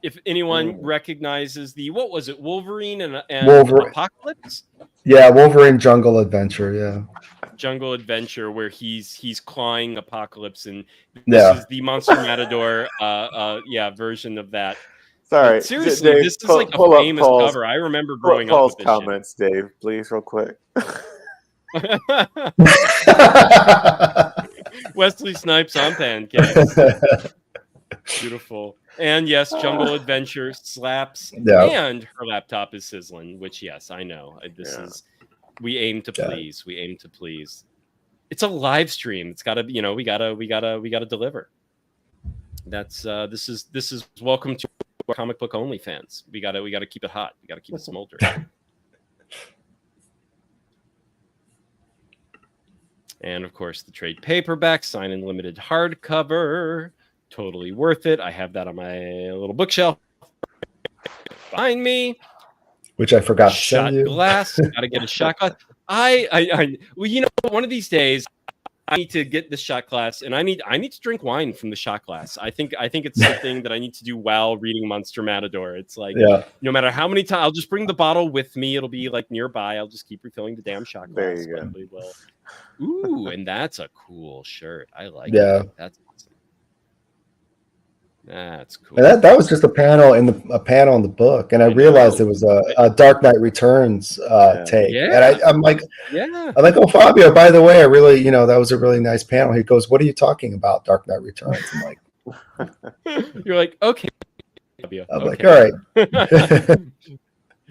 If anyone recognizes what was it, Wolverine and Apocalypse? Yeah, Wolverine Jungle Adventure, Jungle Adventure, where he's clawing Apocalypse, and this is the Monster Matador version of that. Sorry, But seriously, Dave, this is like a famous cover. I remember growing up with this comments, Dave, please, real quick. shit. Wesley Snipes on pancakes. Beautiful. And yes, Jungle Adventure slaps, and her laptop is sizzling, which yes, I know. This is we aim to please. We aim to please. It's a live stream. It's gotta, we gotta deliver. That's this is welcome to our comic book only fans. We gotta keep it hot. We gotta keep it smoldering. And of course, the trade paperback, sign and limited hardcover. Totally worth it. I have that on my little bookshelf behind me. Which I forgot to shot send you. Glass. Gotta get a shot glass. Well, one of these days I need to get this shot glass, and I need to drink wine from the shot glass. I think it's something that I need to do while reading Monster Matador. It's like no matter how many times, I'll just bring the bottle with me. It'll be like nearby. I'll just keep refilling the damn shot glass. There you go. Ooh, and that's a cool shirt. I like it. That's awesome. That's cool. And that was just a panel in the book, and I realized it was a Dark Knight Returns take. And I'm like, oh, Fabio, by the way, I really, that was a really nice panel. He goes, "What are you talking about, Dark Knight Returns?" I'm like, you're like, okay, Fabio. I'm like, all right.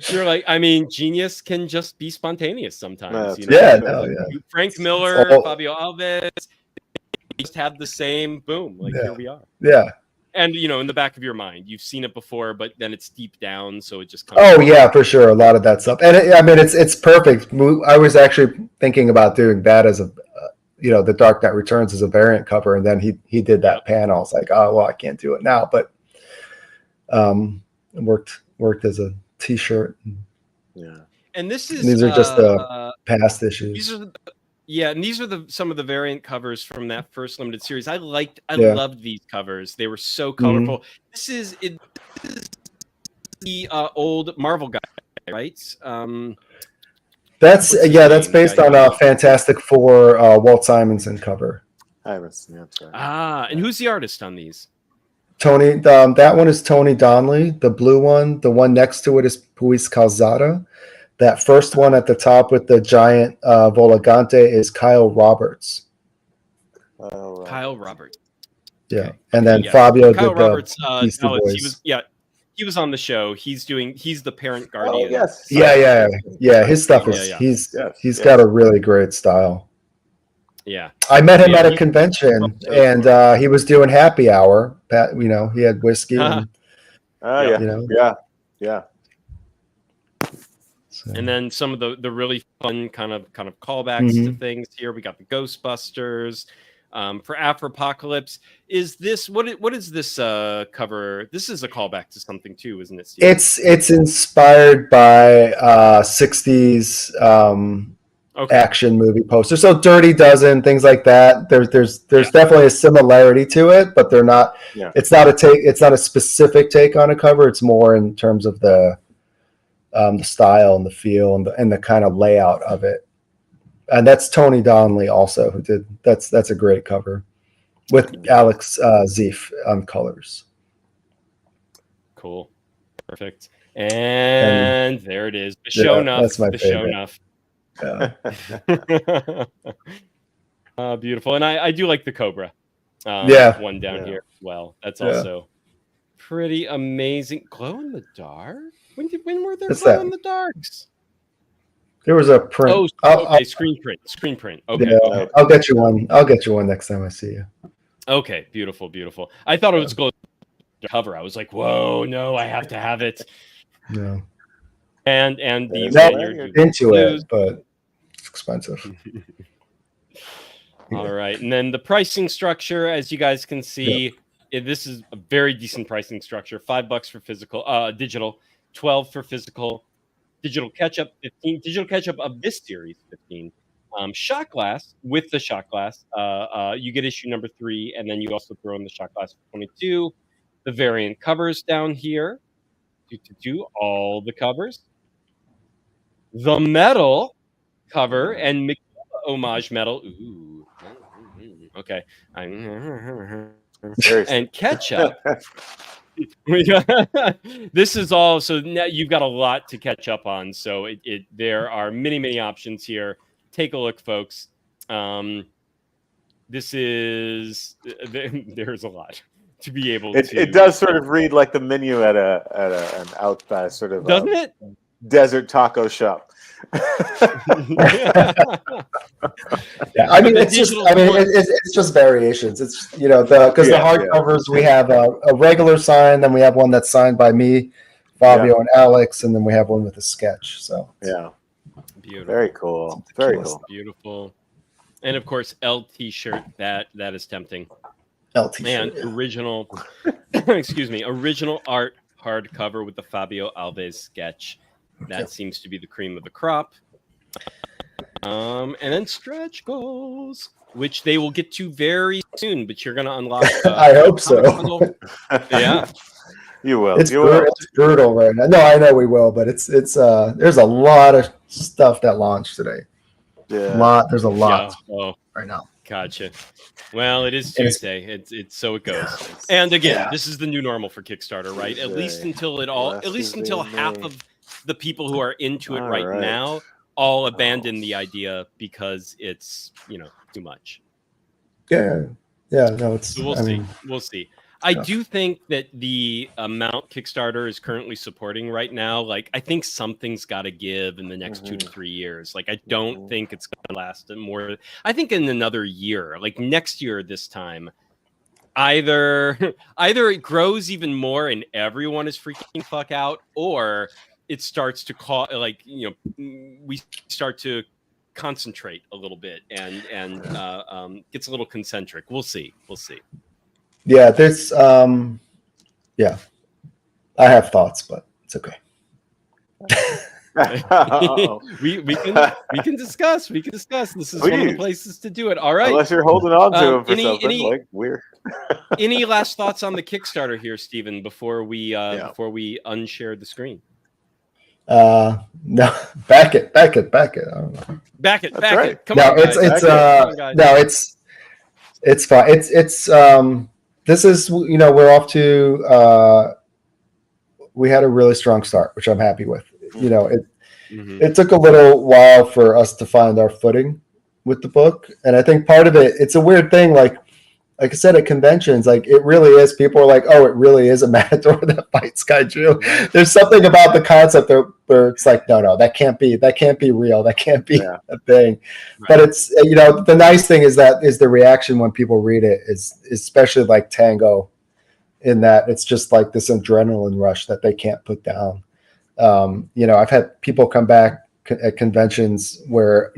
You're like, I mean, genius can just be spontaneous sometimes. Frank Miller, Fabio Alves, just have the same boom. Like here we are. Yeah. And in the back of your mind, you've seen it before, but then it's deep down, so it just comes. Oh yeah, for sure, a lot of that stuff, and it's perfect. I was actually thinking about doing that as a, the Dark Knight Returns as a variant cover, and then he did that panel. It's like, oh well, I can't do it now, but it worked as a T-shirt. Yeah, and these are just past issues. These are and these are some of the variant covers from that first limited series. I loved these covers. They were so colorful. This is the old Marvel guy, right? That's based on a Fantastic Four Walt Simonson cover. I haven't seen it. And who's the artist on these? Tony. That one is Tony Donnelly. The blue one, the one next to it is Puis Calzada. That first one at the top with the giant Volagante is Kyle Roberts. Kyle Roberts. Yeah, okay. And then Fabio Kyle did Roberts, Beastie Boys. He was on the show. He's the parent guardian. Oh, yes. Yeah. His stuff is he's got a really great style. Yeah, I met him at a convention, and he was doing happy hour. He had whiskey. And, yeah. And then some of the really fun kind of callbacks to things here. We got the Ghostbusters for Afropocalypse. Is this what is this cover? This is a callback to something too, isn't it, Steve? It's inspired by 60s action movie posters. So Dirty Dozen, things like that. There's definitely a similarity to it, but they're not. Yeah. It's not a specific take on a cover. It's more in terms of the style and the feel and the kind of layout of it. And that's Tony Donnelly also who did that's a great cover with Alex Zeef on colors. Cool. Perfect. And there it is. The show enough. That's my favorite. Yeah. Beautiful. And I do like the Cobra one down here as well. That's also pretty amazing. Glow in the dark? When were there glow in the darks? There was a print. Okay, screen print. Okay, yeah, okay. I'll get you one next time I see you. Okay, beautiful. I thought it was glow cover. I was like, whoa, no, I have to have it. No. And the lanyard into it, but it's expensive. All right, and then the pricing structure, as you guys can see, this is a very decent pricing structure. $5 for physical, digital. 12 for physical, digital catch-up 15, digital catch-up of this series 15. Shot glass, with the shot glass, you get issue number 3, and then you also throw in the shot glass for 22. The variant covers down here, all the covers. The metal cover and homage metal. Ooh, okay. And ketchup. This is all, so now you've got a lot to catch up on. So there are many options here. Take a look, folks. This is there's a lot to be able to. It does sort of read like the menu at an out sort of doesn't it? Desert taco shop. Yeah, I mean, it's just variations. It's because the hardcovers we have a regular sign, then we have one that's signed by me, Fabio, and Alex, and then we have one with a sketch. So yeah, beautiful, very cool, very cool, beautiful, and of course LT shirt. That is tempting. LT and shirt, original, excuse me, original art hardcover with the Fabio Alves sketch. That seems to be the cream of the crop. And then stretch goals, which they will get to very soon, but you're going to unlock. I hope so. Yeah, you will. It's brutal right now. No, I know we will, but it's there's a lot of stuff that launched today. Yeah, there's a lot right now. Gotcha. Well, it is Tuesday. It's so it goes. And again, this is the new normal for Kickstarter, right? At least until half of the people who are into it right now all abandon the idea because it's too much. No, it's. So we'll see. I do think that the amount Kickstarter is currently supporting right now, like I think something's got to give in the next 2 to 3 years. Like I don't think it's going to last more. I think in another year, like next year this time, either it grows even more and everyone is freaking fuck out, or it starts to we start to concentrate a little bit and gets a little concentric. We'll see. Yeah, there's I have thoughts, but it's okay. we can discuss. This is one of the places to do it. All right. Unless you're holding on to him for something like weird. Any last thoughts on the Kickstarter here, Stephen, before we unshare the screne? No, back it. I don't know. Back it. Come on, it's fine. It's this is we're off to we had a really strong start, which I'm happy with. It took a little while for us to find our footing with the book, and I think part of it's a weird thing, like I said at conventions, like it really is. People are like, "Oh, it really is a matador that fights kaiju." There's something about the concept where it's like, no, that can't be real. That can't be a thing. Right. But it's the nice thing is the reaction when people read it is especially like Tango, in that it's just like this adrenaline rush that they can't put down. I've had people come back at conventions where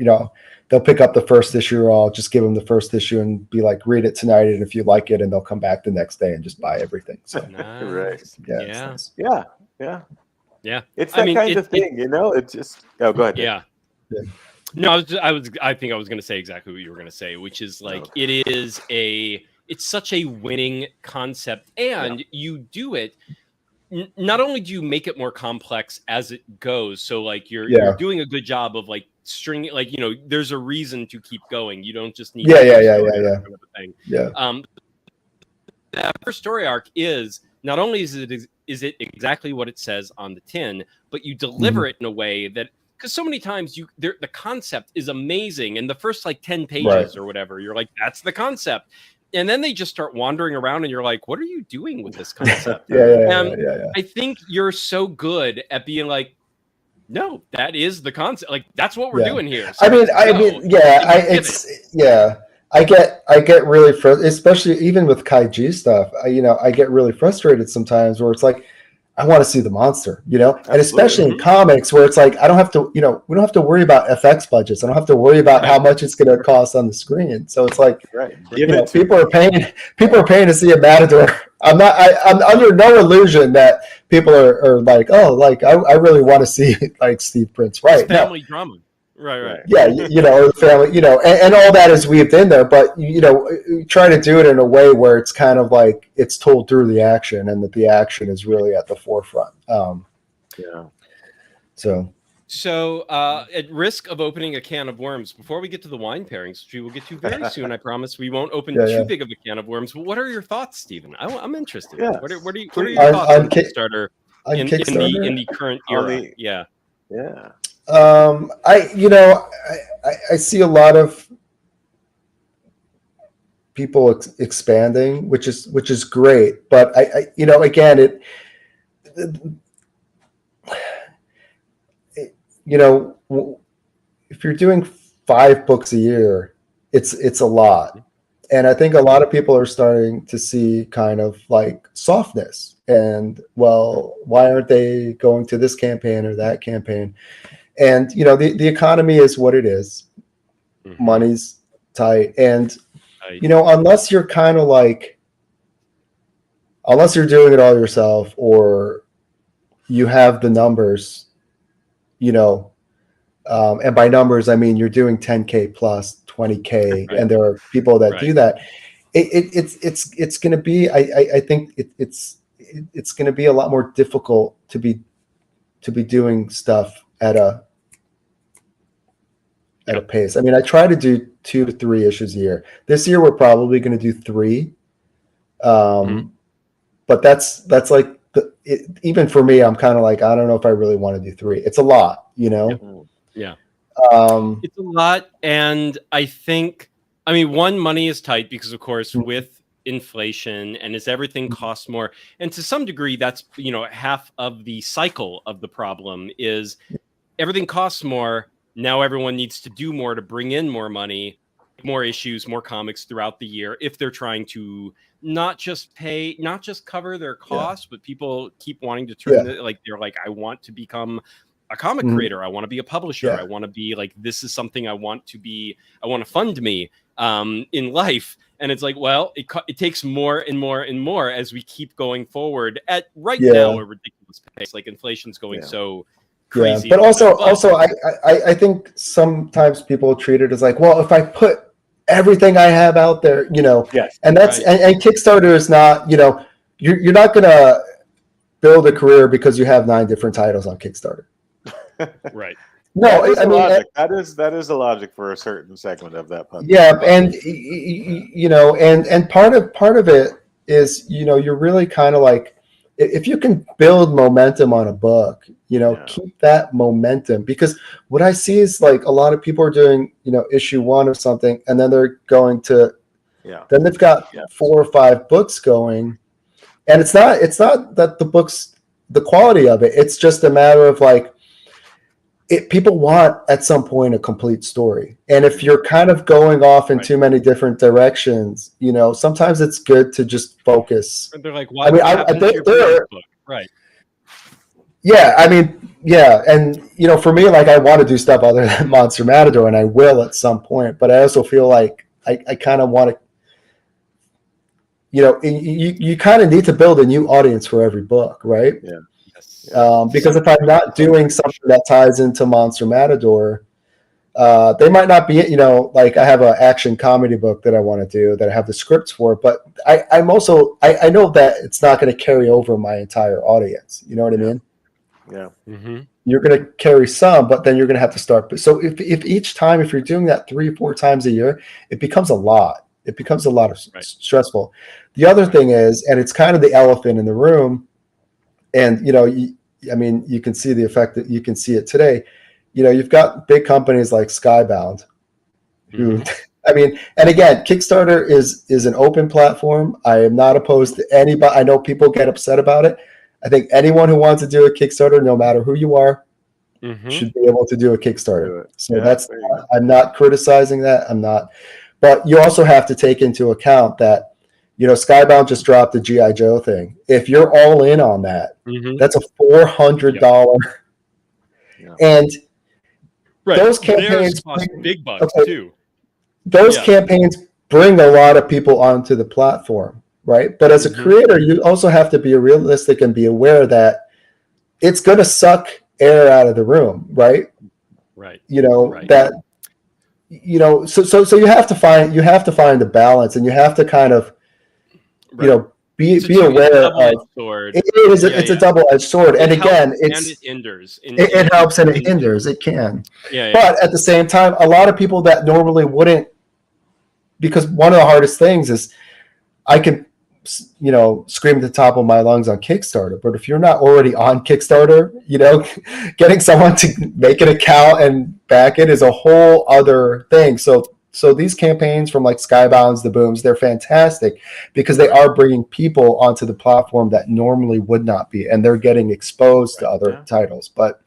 they'll pick up the first issue, or I'll just give them the first issue and be like, read it tonight, and if you like it, and they'll come back the next day and just buy everything. So nice. Right. Nice. Yeah. It's that kind of thing, It's just go ahead. Yeah. No, I think I was going to say exactly what you were going to say, which is like it's such a winning concept, and you do it. Not only do you make it more complex as it goes, so like you're doing a good job of like stringing, like there's a reason to keep going. You don't just need the first story arc is not only is it exactly what it says on the tin, but you deliver it in a way that, because so many times the concept is amazing, and the first like 10 pages or whatever, you're like, that's the concept. And then they just start wandering around, and you're like, "What are you doing with this concept?" I think you're so good at being like, "No, that is the concept. Like that's what we're doing here." So I get really frustrated, especially even with kaiju stuff. I get really frustrated sometimes where it's like, I want to see the monster, and especially in comics where it's like, I don't have to, we don't have to worry about FX budgets. I don't have to worry about how much it's going to cost on the screen. So it's like, people are paying to see a matador. I'm under no illusion that people are like, oh, like I really want to see like Steve Prince. Right. It's family drama. Right. Yeah, the family, and all that is weaved in there, but try to do it in a way where it's kind of like it's told through the action, and that the action is really at the forefront. So So, at risk of opening a can of worms, before we get to the wine pairings, which we will get to very soon, I promise we won't open too big of a can of worms. But what are your thoughts, Stephen? I'm interested. Yes, What are your please. thoughts on Kickstarter in Kickstarter? the current era? Yeah. I see a lot of people expanding, which is great. But again, if you're doing 5 books a year, it's a lot. And I think a lot of people are starting to see kind of like softness and, well, why aren't they going to this campaign or that campaign? And, the economy is what it is. Mm-hmm. Money's tight. And, unless you're kind of like, unless you're doing it all yourself or you have the numbers, and by numbers, I mean, you're doing 10K plus 20K, right. And there are people that do that. It's going to be, I think it's going to be a lot more difficult to be doing stuff at a pace. I mean, I try to do 2 to 3 issues a year. This year, we're probably going to do 3. But that's like, even for me, I'm kind of like, I don't know if I really want to do 3. It's a lot, Yeah. It's a lot. And I think, one, money is tight because, of course, with inflation and as everything costs more, and to some degree, that's, half of the cycle of the problem is everything costs more. Now everyone needs to do more to bring in more money, more issues, more comics throughout the year if they're trying to not just cover their costs, but people keep wanting to turn it, like they're like, I want to become a comic creator. I want to be a publisher. I want to be like, this is something I want to be. I want to fund me in life. And it's like, well, it takes more and more and more as we keep going forward at now a ridiculous pace. Like inflation's going so crazy. But also I think sometimes people treat it as like, well, if I put everything I have out there, and that's and Kickstarter is not, you're not gonna build a career because you have 9 different titles on Kickstarter. Right. No, that is the logic for a certain segment of that public. Yeah, and and part of it is, you're really kind of like, if you can build momentum on a book, keep that momentum, because what I see is like a lot of people are doing, issue 1 of something, and then they're going to, then they've got 4 or 5 books going, and it's not that the books, the quality of it, it's just a matter of like, people want at some point a complete story. And if you're kind of going off in too many different directions, sometimes it's good to just focus. They're like, why? Right. Yeah. And for me, like, I want to do stuff other than Monster Matador, and I will at some point, but I also feel like I kind of want to, you kind of need to build a new audience for every book. Right. Yeah. Because if I'm not doing something that ties into Monster Matador, they might not be, like I have an action comedy book that I want to do that I have the scripts for, but I know that it's not going to carry over my entire audience. You know what I mean? Yeah. Mm-hmm. You're going to carry some, but then you're going to have to start. So if each time, if you're doing that 3 or 4 times a year, it becomes a lot. It becomes a lot of stressful. The other thing is, and it's kind of the elephant in the room, and, you can see the effect that you can see it today. You've got big companies like Skybound who, and again, Kickstarter is an open platform. I am not opposed to anybody. I know people get upset about it. I think anyone who wants to do a Kickstarter, no matter who you are, should be able to do a Kickstarter. So I'm not criticizing that. I'm not, but you also have to take into account that, Skybound just dropped the G.I. Joe thing. If you're all in on that, that's a $400. And those campaigns cost big bucks too. Those campaigns bring a lot of people onto the platform, right? But as a creator, you also have to be realistic and be aware that it's going to suck air out of the room, right? Right. That so you have to find the balance, and you have to kind of be be It's aware of. double-edged sword. It's a double-edged sword, and again, and it hinders. It helps and it hinders. It can. Yeah. But at the same time, a lot of people that normally wouldn't, because one of the hardest things is I can, scream at the top of my lungs on Kickstarter. But if you're not already on Kickstarter, getting someone to make an account and back it is a whole other thing. So these campaigns from like Skybounds, the Booms, they're fantastic because they are bringing people onto the platform that normally would not be, and they're getting exposed to other titles. But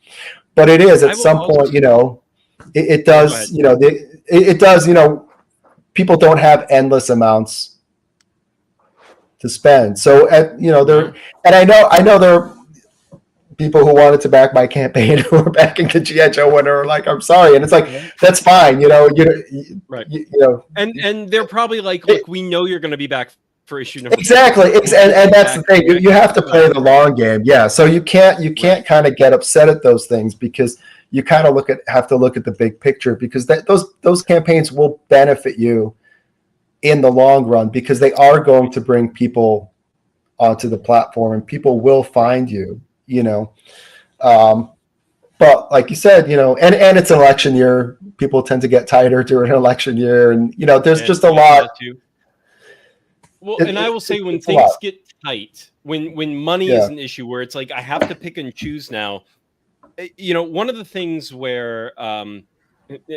it is at some point, it does, it does, people don't have endless amounts to spend. So there, and I know there are people who wanted to back my campaign who are backing the GI Joe one are like, I'm sorry, and it's like that's fine, right. And they're probably like, look, we know you're going to be back for issue number exactly, and that's the thing. You have to play the long game, yeah. So you can't kind of get upset at those things because you kind of have to look at the big picture because those campaigns will benefit you in the long run because they are going to bring people onto the platform and people will find you, but like you said, and it's an election year, people tend to get tighter during an election year, and there's just a lot. Well, and I will say when things get tight, when money is an issue where it's like I have to pick and choose now, one of the things where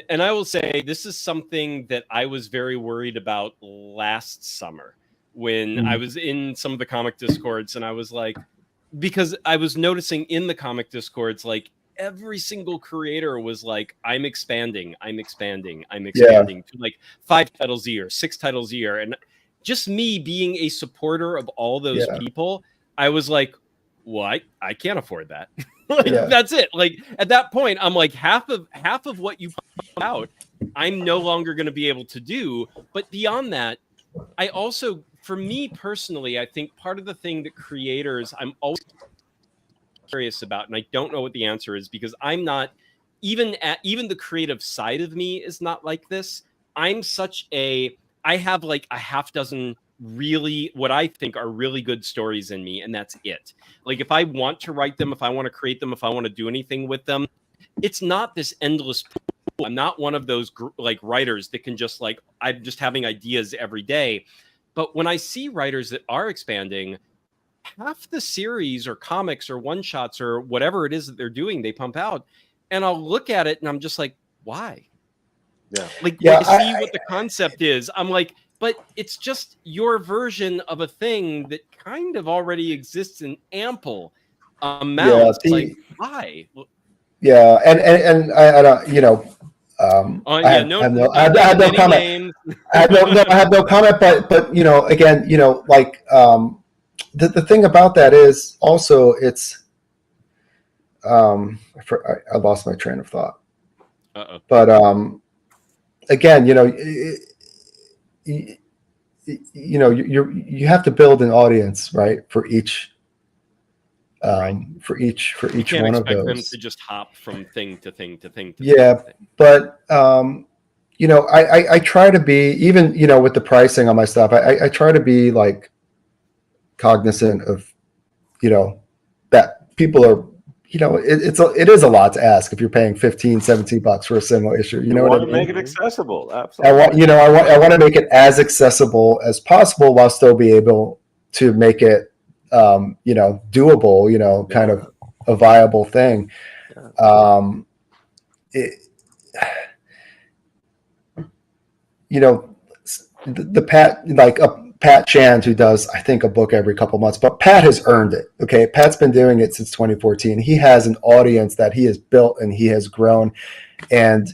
and I will say this is something that I was very worried about last summer when I was in some of the comic discords, and I was like, because I was noticing in the comic discords, like every single creator was like, I'm expanding to like 5 titles a year, 6 titles a year. And just me being a supporter of all those people, I was like, well, I can't afford that. That's it. Like at that point, I'm like half of what you put out, I'm no longer going to be able to do. But beyond that, I also, for me personally, I think part of the thing that creators, I'm always curious about, and I don't know what the answer is because I'm not even the creative side of me is not like this. I have like a half dozen really what I think are really good stories in me, and that's it. Like if I want to write them, if I want to create them, if I want to do anything with them, it's not this endless pool. I'm not one of those like writers that can just like, I'm just having ideas every day. But when I see writers that are expanding, half the series or comics or one shots or whatever it is that they're doing, they pump out, and I'll look at it and I'm just like, why? Like I see what the concept is. I'm like, but it's just your version of a thing that kind of already exists in ample amounts. Like, why? Yeah, and I don't, I have no comment. I have no comment. But again, like the thing about that is also it's I lost my train of thought. But again, you have to build an audience, right, for each for each one of those. Them to just hop from thing to thing to thing. But I try to be, even with the pricing on my stuff, I try to be like cognizant of that people are it is a lot to ask if you're paying $15-17 for a single issue. You know what I mean? Make it accessible. Absolutely. I want to make it as accessible as possible while still be able to make it doable, kind of a viable thing. The Pat Shand, who does, I think, a book every couple months, but Pat has earned it. Okay. Pat's been doing it since 2014. He has an audience that he has built and he has grown. And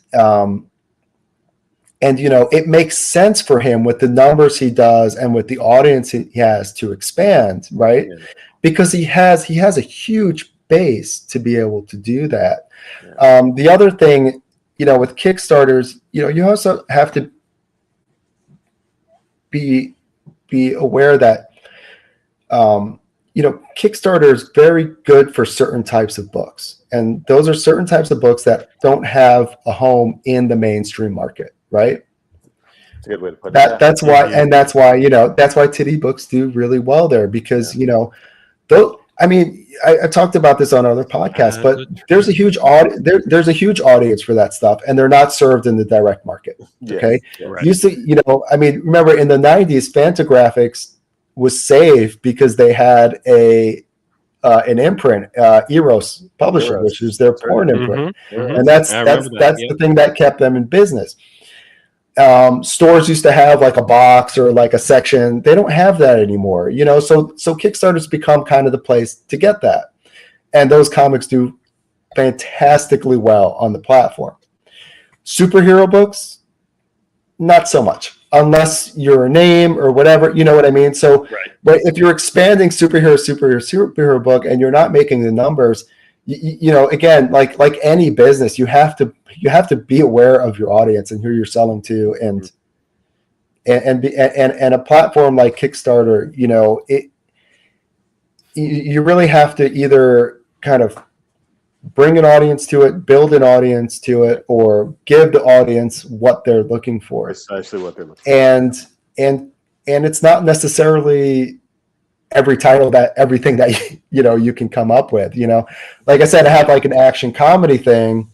it makes sense for him with the numbers he does and with the audience he has to expand, right? Yeah. Because he has a huge base to be able to do that. Yeah. The other thing, with Kickstarters, you also have to be aware that Kickstarter is very good for certain types of books, and those are certain types of books that don't have a home in the mainstream market, right? That's a good way to put it. That's why, and that's why that's why Titty books do really well there, because though, I mean, I talked about this on other podcasts, but there's a huge there's a huge audience for that stuff, and they're not served in the direct market. Okay, Right. you see, I mean, remember in the '90s, Fantagraphics was safe because they had an imprint, Eros Publishing, Eros. which is their porn imprint, Mhm. and that's I remember that, the thing that kept them in business. Stores used to have like a box or like a section. They don't have that anymore, so Kickstarter's become kind of the place to get that, and those comics do fantastically well on the platform. Superhero books, not so much, unless you're a name or whatever, you know what I mean? So but if you're expanding superhero book and you're not making the numbers, again, like any business, you have to be aware of your audience and who you're selling to, and a platform like Kickstarter, you really have to either kind of bring an audience to it, build an audience to it, or give the audience what they're looking for. Precisely what they're looking for. And it's not necessarily every title everything that you can come up with. Like I said, I have like an action comedy thing,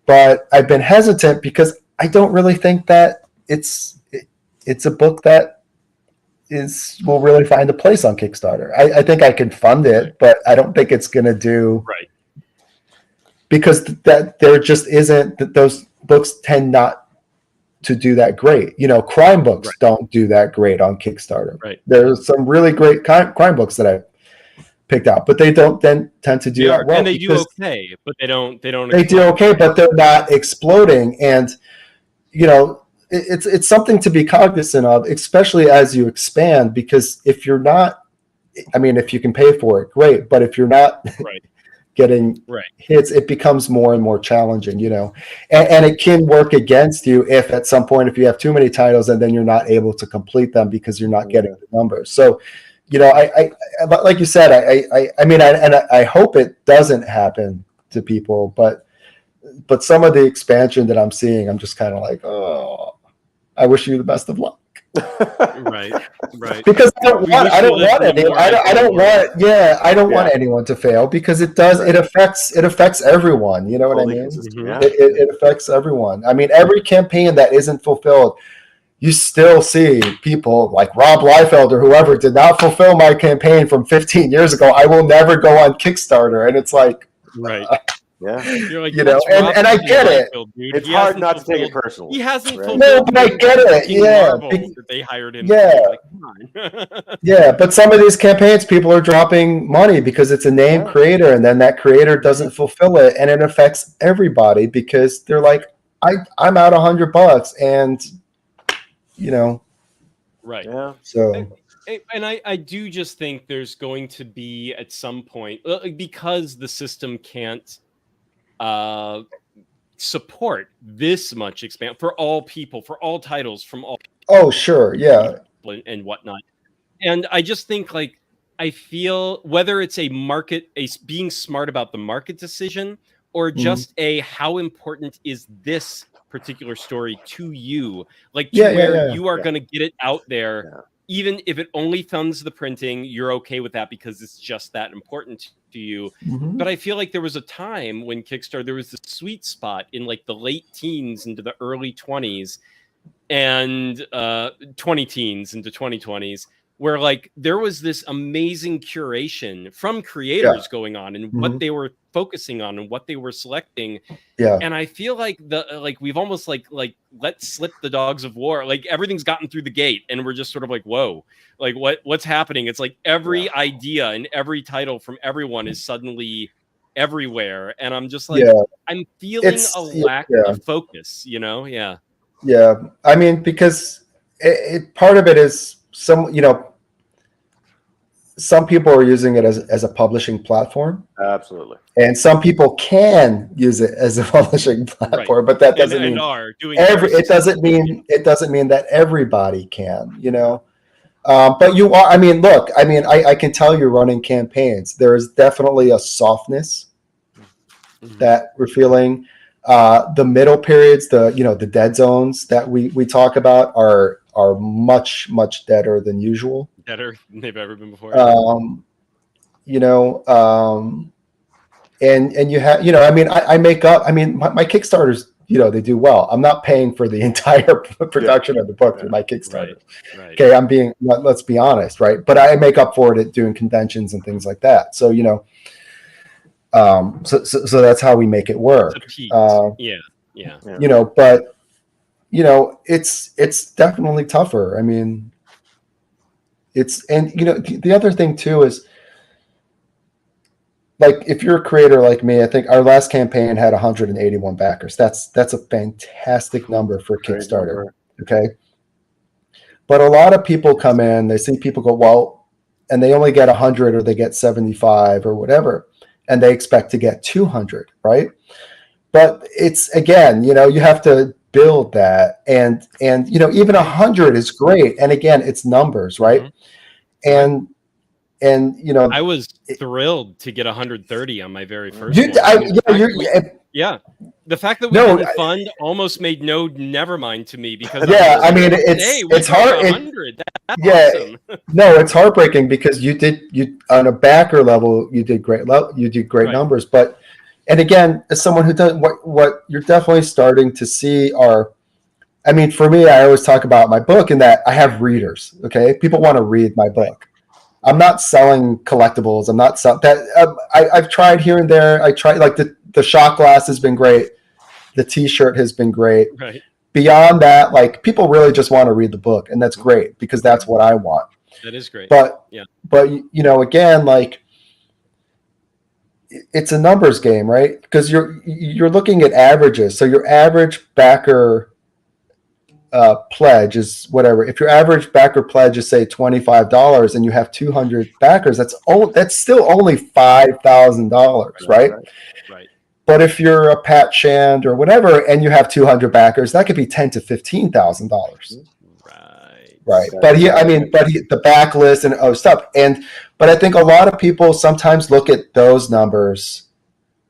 but I've been hesitant because I don't really think that it's a book that will really find a place on Kickstarter. I think I can fund it, but I don't think it's going to do because that there just isn't that those books tend not to do that great. Crime books don't do that great on Kickstarter. There's some really great crime books that I picked out, but they don't then tend to do that well. And they do okay, but they don't. They do okay, but they're not exploding. And it's something to be cognizant of, especially as you expand. Because if you're not, I mean, if you can pay for it, great. But if you're not getting hits, it becomes more and more challenging, and it can work against you if at some point, if you have too many titles and then you're not able to complete them because you're not getting the numbers. So, I like you said, I hope it doesn't happen to people, but some of the expansion that I'm seeing, I'm just kind of like, oh, I wish you the best of luck. Right. Because I don't want anyone to fail, because it does. It affects everyone. You know what I mean? It affects everyone. I mean, every campaign that isn't fulfilled, you still see people like Rob Liefeld or whoever did not fulfill my campaign from 15 years ago. I will never go on Kickstarter, and it's like, You're like, and I get it. It's hard not to take it personally. He hasn't fulfilled. No, but I get it. That they hired him. Like, come on. But some of these campaigns, people are dropping money because it's a named creator, and then that creator doesn't fulfill it, and it affects everybody because they're like, I'm out $100, and So. And I do just think there's going to be at some point, because the system can't support this much expand for all people, for all titles from all people. Oh, sure. Yeah. And whatnot. And I just think, like, I feel whether it's a being smart about the market decision, or just how important is this particular story to you, like you are going to get it out there. Even if it only funds the printing, you're okay with that because it's just that important to you. But I feel like there was a time when Kickstarter, there was this sweet spot in like the late teens into the early 20s and 20 teens into 2020s, where like there was this amazing curation from creators going on and what they were focusing on and what they were selecting. And I feel like we've almost like let slip the dogs of war. Like everything's gotten through the gate and we're just sort of like, whoa, like what's happening? It's like every idea and every title from everyone is suddenly everywhere. And I'm just like, I'm feeling a lack of focus, Yeah. I mean, because part of it is some people are using it as a publishing platform. Absolutely. And some people can use it as a publishing platform, but that doesn't mean it doesn't mean that everybody can, but you are, I can tell you're running campaigns. There is definitely a softness that we're feeling. The middle periods, the dead zones that we talk about are much deader than usual. Better than they've ever been before. And you have, I mean, I make up, I mean, my Kickstarters, they do well. I'm not paying for the entire production of the book through my Kickstarter. Right. Okay, let's be honest, right? But I make up for it at doing conventions and things like that. So, so that's how we make it work. Yeah. But it's definitely tougher. I mean, the other thing too is, like, if you're a creator like me, I think our last campaign had 181 backers. That's a fantastic number for Kickstarter. Okay. But a lot of people come in, they see people go, well, and they only get 100 or they get 75 or whatever, and they expect to get 200, right? But it's, again, you have to build that, and even 100 is great. And again, it's numbers, right? Mm-hmm. And I was thrilled to get 130 on my very first one. The fact that we didn't fund almost made never mind to me, because I mean, it's hard. 100. That's awesome. No, it's heartbreaking, because you on a backer level, you did great. You did great numbers, but, and again, as someone who does what you're definitely starting to see are, I mean, for me, I always talk about my book in that I have readers. Okay, people want to read my book. I'm not selling collectibles. I'm not that. I've tried here and there. I tried, like, the shot glass has been great. The T-shirt has been great. Right. Beyond that, like, people really just want to read the book, and that's great, because that's what I want. That is great. But again, like, it's a numbers game, right? Because you're looking at averages. So your average backer pledge is whatever. If your average backer pledge is, say, $25, and you have 200 backers, that's still only $5,000, right? But if you're a Pat Shand or whatever, and you have 200 backers, that could be $10,000 to $15,000. Right. But the backlist and stuff. But I think a lot of people sometimes look at those numbers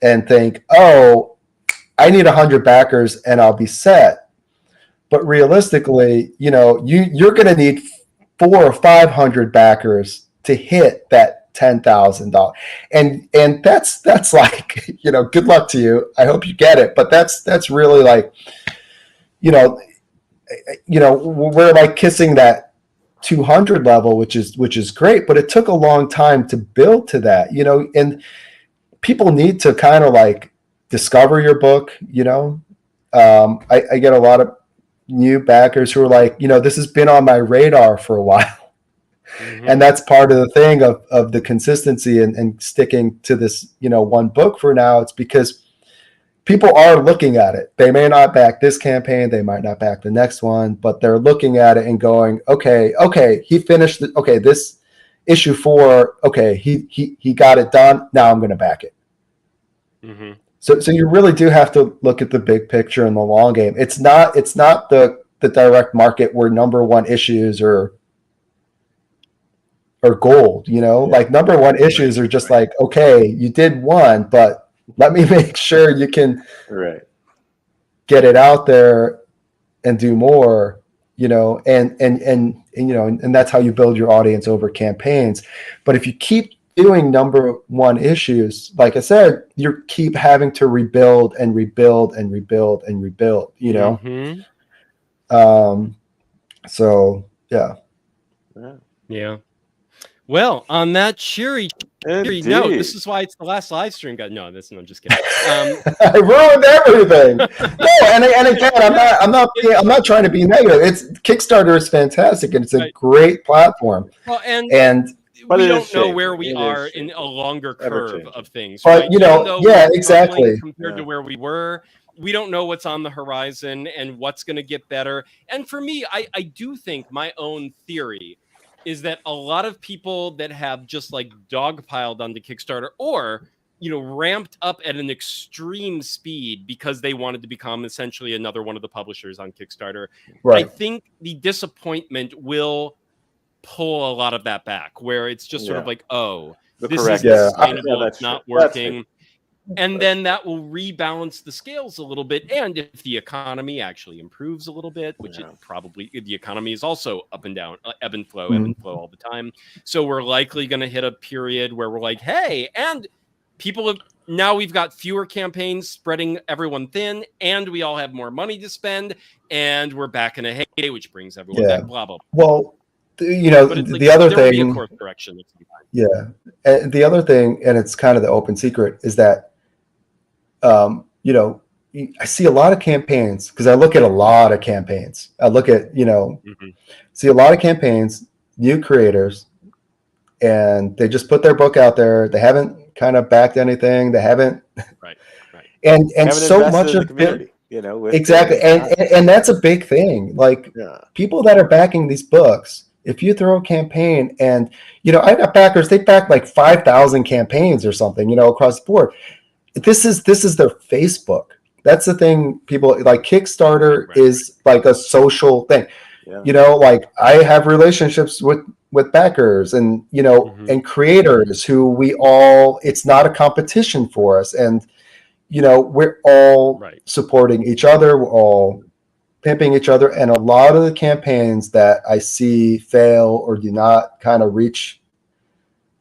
and think, oh, I need 100 backers and I'll be set. But realistically, you're going to need 400 or 500 backers to hit that $10,000, and that's like, good luck to you. I hope you get it, but that's really like, we're like kissing that 200 level, which is great, but it took a long time to build to that, and people need to kind of like discover your book. I get a lot of new backers who are like, this has been on my radar for a while. Mm-hmm. And that's part of the thing of the consistency and sticking to this, one book for now. It's because people are looking at it. They may not back this campaign, they might not back the next one, but they're looking at it and going, okay, he finished this issue 4, okay, he got it done. Now I'm going to back it. Mm-hmm. So you really do have to look at the big picture and the long game. It's not the direct market where number one issues are gold, like number one issues are just like, okay, you did one, but let me make sure you can get it out there and do more, and that's how you build your audience over campaigns. But if you keep doing number one issues, like I said, you keep having to rebuild and rebuild and rebuild and rebuild, Mm-hmm. So yeah. Well, on that cheery note, this is why it's the last live stream. No, I'm just kidding. I ruined everything. No, and again, I'm not trying to be negative. Kickstarter is fantastic, and it's a great platform. Well, and we don't know where we are in a longer curve of things. But exactly. Compared to where we were, we don't know what's on the horizon and what's going to get better. And for me, I do think my own theory is that a lot of people that have just like dogpiled onto Kickstarter or, ramped up at an extreme speed because they wanted to become essentially another one of the publishers on Kickstarter. Right. I think the disappointment will pull a lot of that back, where it's just sort of like, oh, this is sustainable, it's not working. And then that will rebalance the scales a little bit. And if the economy actually improves a little bit, which it probably, the economy is also up and down, ebb and flow all the time. So we're likely going to hit a period where we're like, hey, and people have, now we've got fewer campaigns spreading everyone thin, and we all have more money to spend, and we're back in a heyday, which brings everyone back, blah, blah, blah. Well, you know, the other thing, there will be a course correction at some time. Yeah. And the other thing, and it's kind of the open secret, is that, you know, I see a lot of campaigns because I look at a lot of campaigns. I look at, you know, see a lot of campaigns, new creators, and they just put their book out there. They haven't kind of backed anything. They haven't. Right. And haven't so much in the of community, it, you know, with exactly. And that's a big thing. Like people that are backing these books, if you throw a campaign and, you know, I got backers, they back like 5,000 campaigns or something, you know, across the board. This is their Facebook. That's the thing. People like Kickstarter is like a social thing. You know, like I have relationships with backers and, you know, and creators who we all, it's not a competition for us. And, you know, we're all supporting each other. We're all pimping each other. And a lot of the campaigns that I see fail or do not kind of reach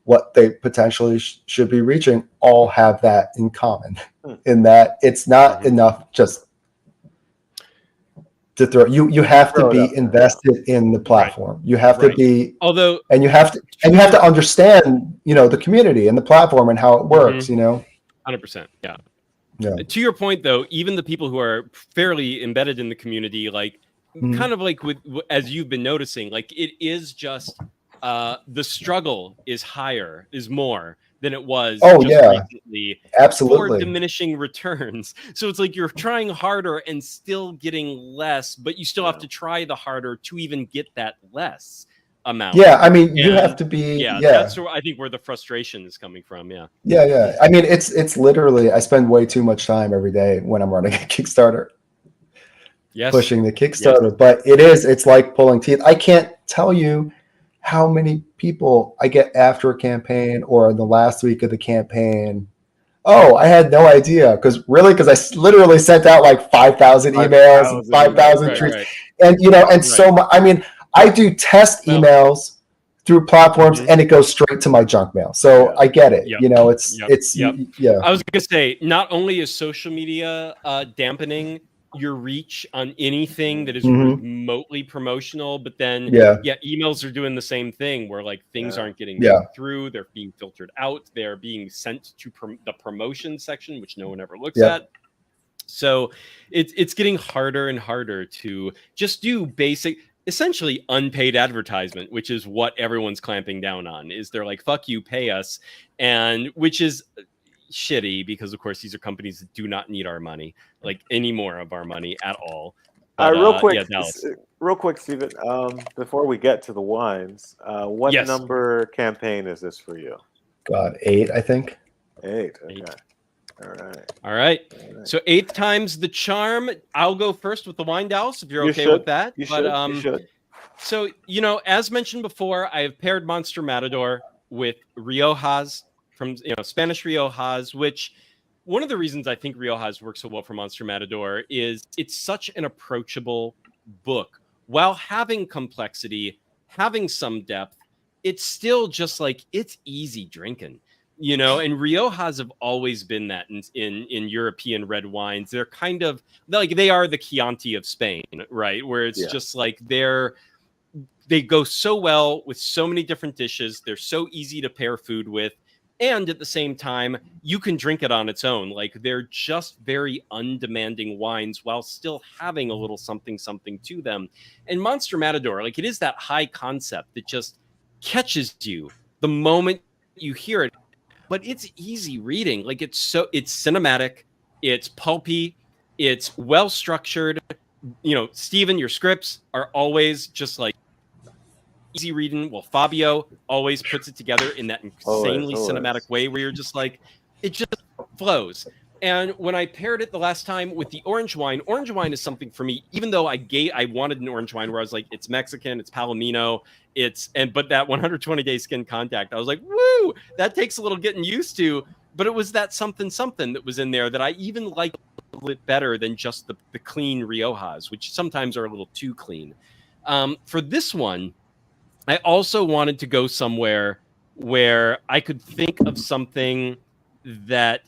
what they potentially should be reaching all have that in common, in that it's not enough just to throw. You have to be invested in the platform. You have to be, and you have to understand, you know, the community and the platform and how it works, you know. 100%. Yeah. To your point, though, even the people who are fairly embedded in the community, like kind of like with, as you've been noticing, like it is just the struggle is more than it was recently. Absolutely. For diminishing returns. So it's like you're trying harder and still getting less, but you still have to try the harder to even get that less amount. Yeah, I mean, you have to be. That's where I think where the frustration is coming from. Yeah. I mean, it's literally, I spend way too much time every day when I'm running a Kickstarter. Pushing the Kickstarter, but it's like pulling teeth. I can't tell you how many people I get after a campaign or in the last week of the campaign. Oh, I had no idea because I literally sent out like 5,000 emails, 5,000 tweets, and you know, and so much. I mean, I do test emails through platforms, and it goes straight to my junk mail. So I get it. You know, it's I was gonna say, not only is social media dampening your reach on anything that is remotely promotional, but then emails are doing the same thing where like things aren't getting through, they're being filtered out, they're being sent to the promotion section, which no one ever looks at. So it's getting harder and harder to just do basic, essentially unpaid advertisement, which is what everyone's clamping down on. Is they're like, fuck you, pay us, and which is shitty because of course these are companies that do not need our money, like any more of our money at all. But, real quick, Steven, before we get to the wines, what number campaign is this for you? God, 8, I think. 8. Okay. 8. All right. So 8 times the charm. I'll go first with the wine douse if you're okay with that. You should. So, you know, as mentioned before, I have paired Monster Matador with Riojas from, you know, Spanish Riojas, which one of the reasons I think Riojas works so well for Monster Matador is it's such an approachable book. While having complexity, having some depth, it's still just like, it's easy drinking, you know, and Riojas have always been that in European red wines. They're kind of like, they are the Chianti of Spain, right? Where it's just like they go so well with so many different dishes. They're so easy to pair food with. And at the same time, you can drink it on its own. Like they're just very undemanding wines while still having a little something to them. And Monster Matador, like it is that high concept that just catches you the moment you hear it. But it's easy reading. Like it's cinematic, it's pulpy, it's well structured. You know, Steven, your scripts are always just like easy reading. Well, Fabio always puts it together in that insanely cinematic way where you're just like, it just flows. And when I paired it the last time with the orange wine is something for me, even though I wanted an orange wine where I was like, it's Mexican, it's Palomino, but that 120-day skin contact, I was like, woo, that takes a little getting used to. but it was that something that was in there that I even liked a little bit better than just the clean Riojas, which sometimes are a little too clean. For this one, I also wanted to go somewhere where I could think of something that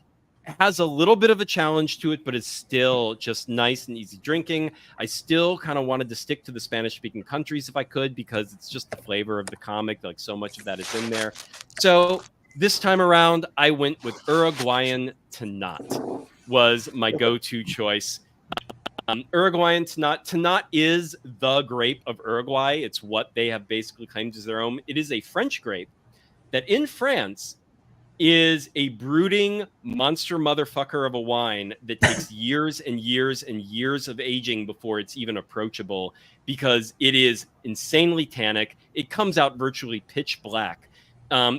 has a little bit of a challenge to it, but is still just nice and easy drinking. I still kind of wanted to stick to the Spanish-speaking countries if I could, because it's just the flavor of the comic. Like, so much of that is in there. So this time around, I went with Uruguayan Tannat was my go-to choice. Uruguayan Tannat. Tannat is the grape of Uruguay. It's what they have basically claimed as their own. It is a French grape that in France is a brooding monster motherfucker of a wine that takes years and years and years of aging before it's even approachable, because it is insanely tannic. It comes out virtually pitch black.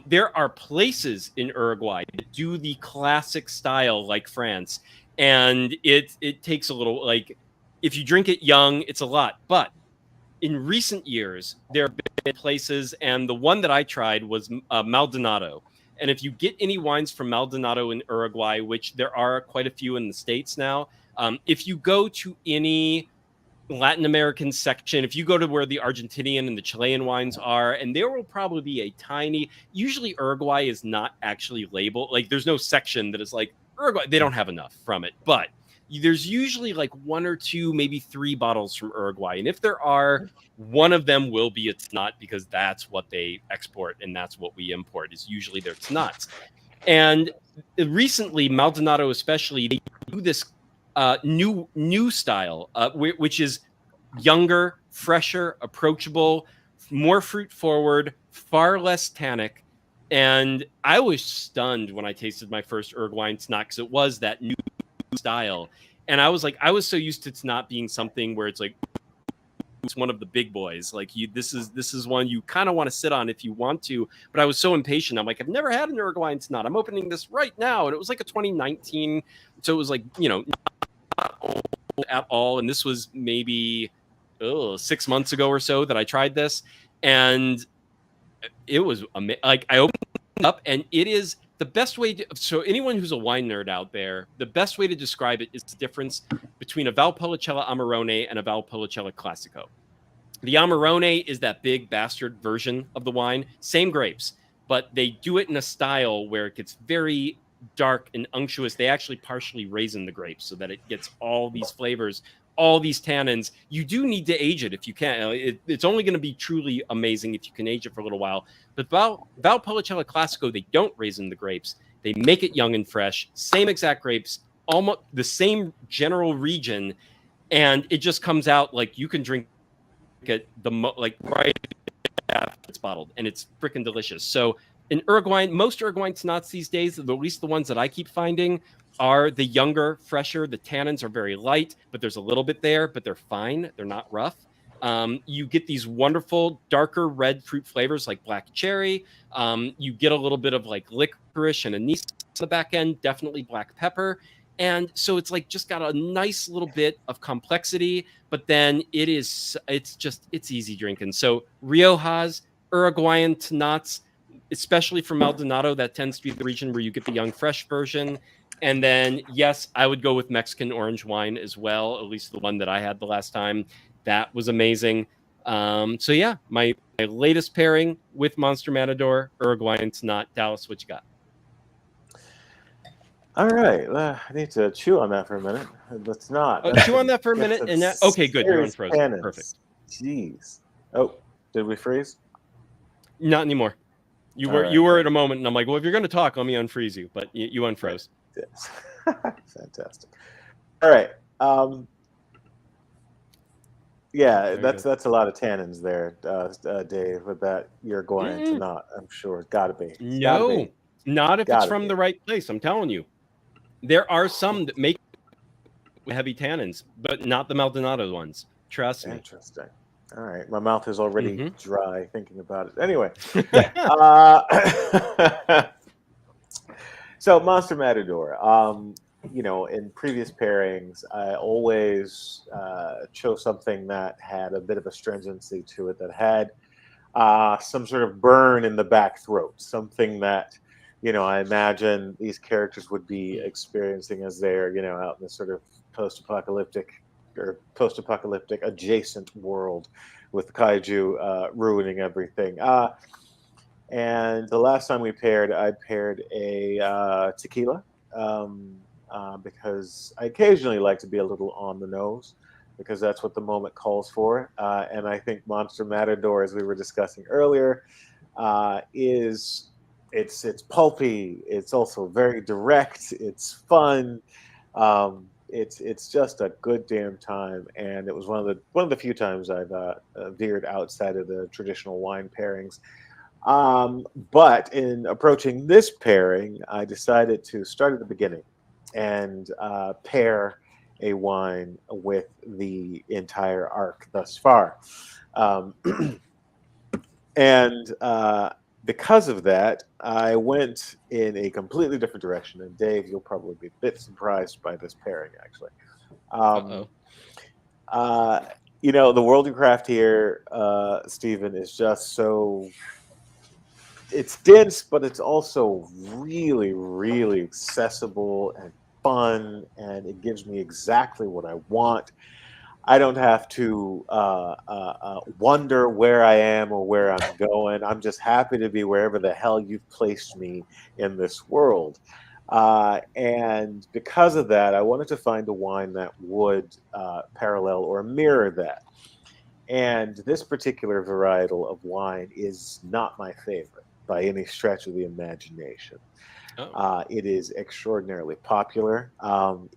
There are places in Uruguay that do the classic style like France, and it takes a little, like, if you drink it young, it's a lot. But in recent years, there have been places, and the one that I tried was Maldonado. And if you get any wines from Maldonado in Uruguay, which there are quite a few in the States now, if you go to any Latin American section, if you go to where the Argentinian and the Chilean wines are, and there will probably be a tiny, usually Uruguay is not actually labeled, like there's no section that is like Uruguay, they don't have enough from it, but there's usually like 1 or 2, maybe 3 bottles from Uruguay. And if there are, one of them will be a Tannat, because that's what they export and that's what we import, is usually their Tannats. And recently, Maldonado especially, they do this new style, which is younger, fresher, approachable, more fruit forward, far less tannic. And I was stunned when I tasted my first Uruguayan Tannat, because it was that new style. And I was like, I was so used to it not being something where it's like, it's one of the big boys. Like, this is one you kind of want to sit on if you want to. But I was so impatient. I'm like, I've never had an Uruguayan Tannat. I'm opening this right now. And it was like a 2019. So it was like, not old at all. And this was maybe 6 months ago or so that I tried this. And it was like, I opened it up, and it is the best way to, so anyone who's a wine nerd out there, the best way to describe it is the difference between a Valpolicella Amarone and a Valpolicella Classico. The Amarone is that big bastard version of the wine, same grapes, but they do it in a style where it gets very dark and unctuous. They actually partially raisin the grapes so that it gets all these flavors, all these tannins. You do need to age it if you can. It's only going to be truly amazing if you can age it for a little while. But Valpolicella Classico, they don't raisin the grapes. They make it young and fresh, same exact grapes, almost the same general region, and it just comes out like you can drink it like right after it's bottled, and it's freaking delicious. So in Uruguayan, most Uruguayan Tannats these days, at least the ones that I keep finding, are the younger, fresher. The tannins are very light, but there's a little bit there, but they're fine. They're not rough. You get these wonderful darker red fruit flavors like black cherry. You get a little bit of like licorice and anise on the back end, definitely black pepper. And so it's like just got a nice little bit of complexity, but then it's easy drinking. So Riojas, Uruguayan Tannats, especially from Maldonado, that tends to be the region where you get the young, fresh version. And then, yes, I would go with Mexican orange wine as well, at least the one that I had the last time. That was amazing. So, yeah, my latest pairing with Monster Matador, Uruguayan Tannat. Dallas, what you got? All right. I need to chew on that for a minute. Let's not. Chew on that for a minute. And okay, good. You're unfrozen. Tannins. Perfect. Jeez. Oh, did we freeze? Not anymore. You were at a moment, and I'm like, well, if you're going to talk, let me unfreeze you. But you unfroze. Yes. Fantastic. All right. Yeah, that's a lot of tannins there, Dave. With that, you're going to not. I'm sure it's got to be. No, not if it's from the right place. I'm telling you, there are some that make heavy tannins, but not the Maldonado ones. Trust me. Interesting. All right, my mouth is already dry thinking about it. Anyway, so Monster Matador. In previous pairings, I always chose something that had a bit of astringency to it, that had some sort of burn in the back throat, something that I imagine these characters would be experiencing as they're, out in this sort of post-apocalyptic adjacent world with kaiju ruining everything. And the last time we paired, I paired a tequila because I occasionally like to be a little on the nose because that's what the moment calls for. And I think Monster Matador, as we were discussing earlier, is it's pulpy. It's also very direct. It's fun. It's just a good damn time, and it was one of the few times I've veered outside of the traditional wine pairings. But in approaching this pairing, I decided to start at the beginning and pair a wine with the entire arc thus far. And because of that, I went in a completely different direction. And Dave, you'll probably be a bit surprised by this pairing, actually. The world you craft here, Stephen, is just so... It's dense, but it's also really, really accessible and fun, and it gives me exactly what I want. I don't have to wonder where I am or where I'm going. I'm just happy to be wherever the hell you've placed me in this world. And because of that, I wanted to find a wine that would parallel or mirror that. And this particular varietal of wine is not my favorite by any stretch of the imagination. It is extraordinarily popular.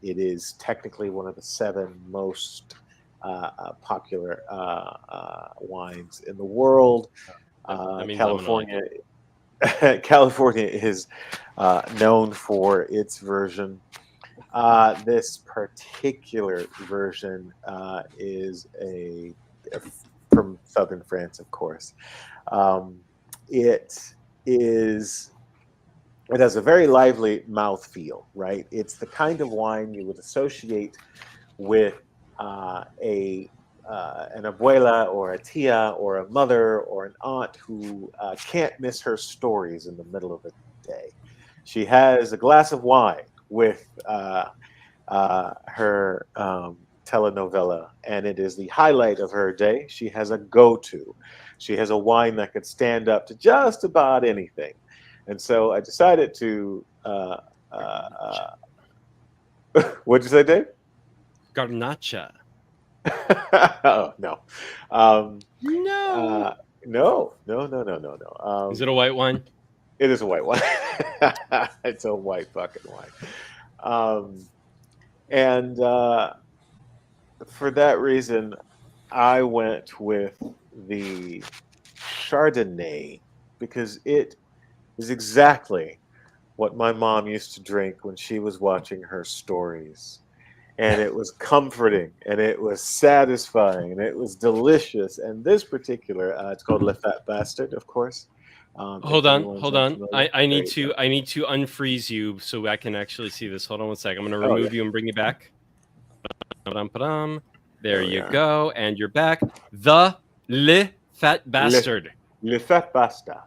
It is technically one of the 7 most popular wines in the world. California is known for its version. This particular version is from southern France, of course. It has a very lively mouthfeel, right? It's the kind of wine you would associate with an abuela or a tia or a mother or an aunt who can't miss her stories in the middle of the day. She has a glass of wine with her telenovela, and it is the highlight of her day. She has a go-to. She has a wine that could stand up to just about anything. And so I decided to... what'd you say, Dave? Garnacha. Oh, no. No. No. Is it a white wine? It is a white wine. It's a white fucking wine. And for that reason, I went with the Chardonnay because it is exactly what my mom used to drink when she was watching her stories. And it was comforting, and it was satisfying, and it was delicious. And this particular, it's called Le Fat Bastard, of course. Hold on. I need to unfreeze you so I can actually see this. Hold on one second. I'm going to remove you and bring you back. There you go, and you're back. The Le Fat Bastard. Le Fat Bastard.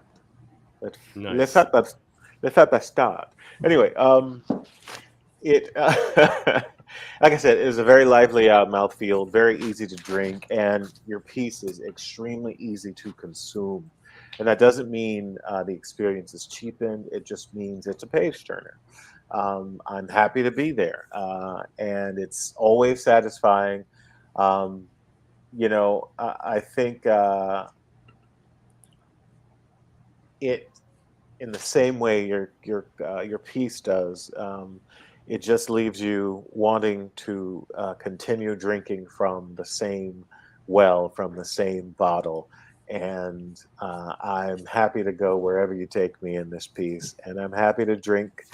Nice. Le Fat Bastard. Anyway, it... like I said, it is a very lively mouthfeel, very easy to drink, and your piece is extremely easy to consume. And that doesn't mean the experience is cheapened. It just means it's a page turner. I'm happy to be there, and it's always satisfying. I think it, in the same way your piece does. It just leaves you wanting to continue drinking from the same well, from the same bottle. And I'm happy to go wherever you take me in this piece. And I'm happy to drink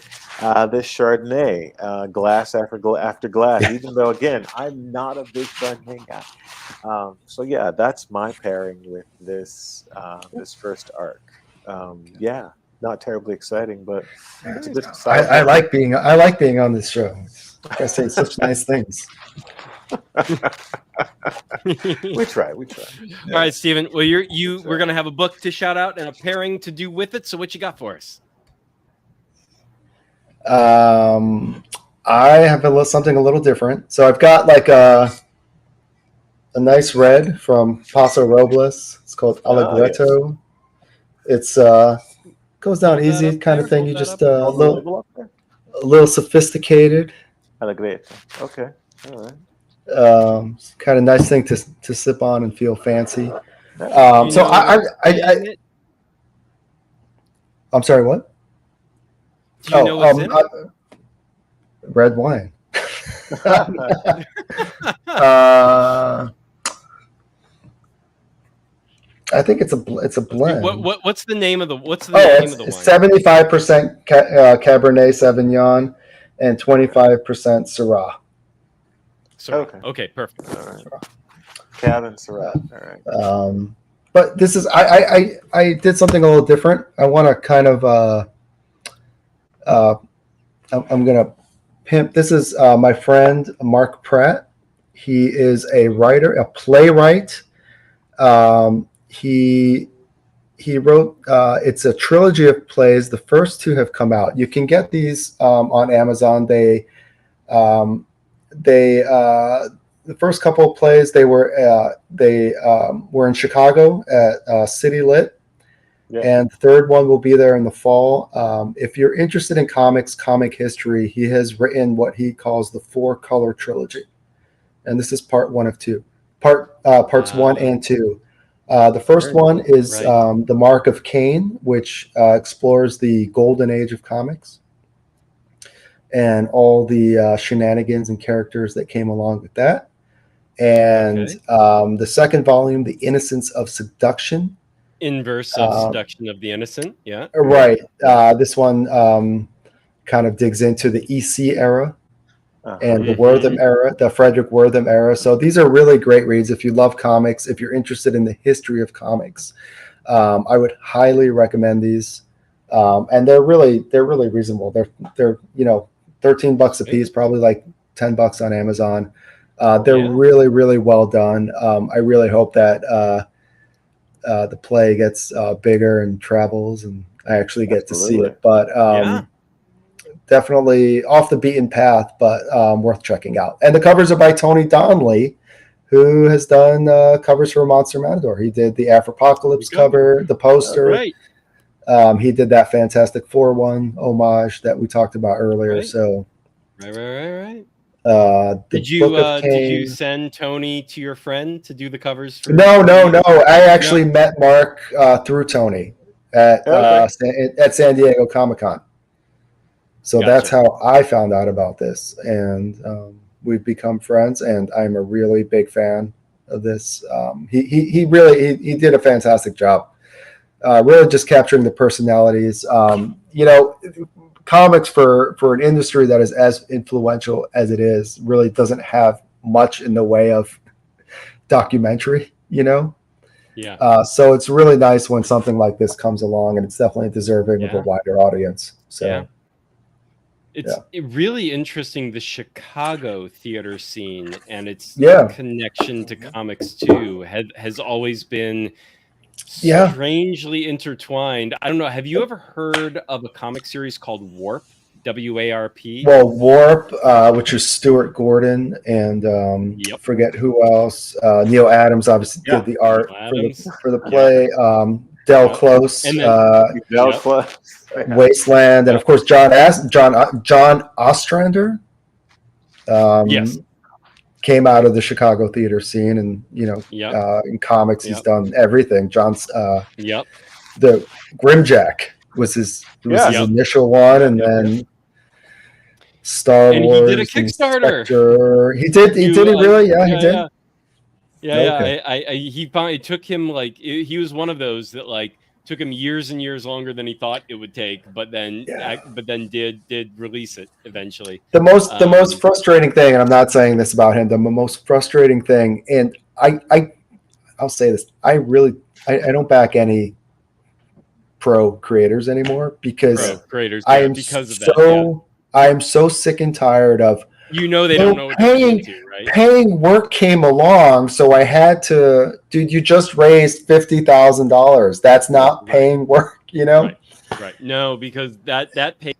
this Chardonnay glass after glass, even though, again, I'm not a big Chardonnay guy. So, yeah, that's my pairing with this first arc. Yeah. Not terribly exciting, but it's a bit exciting. I like being on this show. I say such nice things. We try. All right, Stephen. Well, we're gonna have a book to shout out and a pairing to do with it. So, what you got for us? I have something a little different. So I've got like a nice red from Paso Robles. It's called Allegretto. It's goes down Hold that easy up kind of there, thing. hold You that just up a there. little sophisticated. Allegretto. Okay. All right. Kind of nice thing to sip on and feel fancy. Do you So know what's in it? I'm sorry, what? Do you know what's in it? Red wine. I think it's a blend. What's the name of the name of the wine? 75% Cabernet Sauvignon and 25% Syrah. Okay, perfect. All right. Cab and Syrah. All right. But this is I did something a little different. I want to kind of I'm gonna pimp. This is my friend Mark Pratt. He is a writer, a playwright. He wrote. It's a trilogy of plays. The first two have come out. You can get these on Amazon. The first couple of plays they were in Chicago at City Lit, and the third one will be there in the fall. If you're interested in comic history, he has written what he calls the 4-color trilogy, and this is part 1 of 2. Parts 1 and 2. The first one is The Mark of Cain, which explores the golden age of comics and all the shenanigans and characters that came along with that. And the second volume, The Innocence of Seduction. Inverse of Seduction of the Innocent, yeah. Right. This one kind of digs into the EC era and the Wortham era, the Frederick Wortham era. So these are really great reads if you love comics, if you're interested in the history of comics. I would highly recommend these. And they're really reasonable. They're $13 a piece, probably like $10 on Amazon. They're really, really well done. I really hope that the play gets bigger and travels, and I actually get to see it. But definitely off the beaten path, but worth checking out. And the covers are by Tony Donnelly, who has done covers for Monster Matador. He did the Afropocalypse cover, the poster. Right. He did that Fantastic Four one homage that we talked about earlier. Right. So, right. Did you send Tony to your friend to do the covers? No. I actually met Mark through Tony at San Diego Comic-Con. So that's how I found out about this, and we've become friends. And I'm a really big fan of this. He really did a fantastic job. Really just capturing the personalities. Comics for an industry that is as influential as it is really doesn't have much in the way of documentary, so it's really nice when something like this comes along, and it's definitely deserving of a wider audience. So it's really interesting, the Chicago theater scene and its connection to comics too has always been strangely intertwined. I don't know. Have you ever heard of a comic series called Warp? WARP? Well, Warp, which is Stuart Gordon and forget who else. Neil Adams obviously did the art for the play. Del Close, and then, Close, Wasteland, and of course John Ostrander. Came out of the Chicago theater scene, and in comics he's done everything. John's the Grimjack was his initial one, and then Star Wars. He did a Kickstarter. He did really? Yeah, he did. He took him he was one of those that took him years and years longer than he thought it would take, but then did release it eventually. The most frustrating thing, and I'm not saying this about him, the most frustrating thing, and I'll say this, I don't back any pro creators anymore because I am so sick and tired of they don't know what they're into, right? Paying work came along, so I had to. Dude, you just raised $50,000. That's not paying work, Right. No, because that pay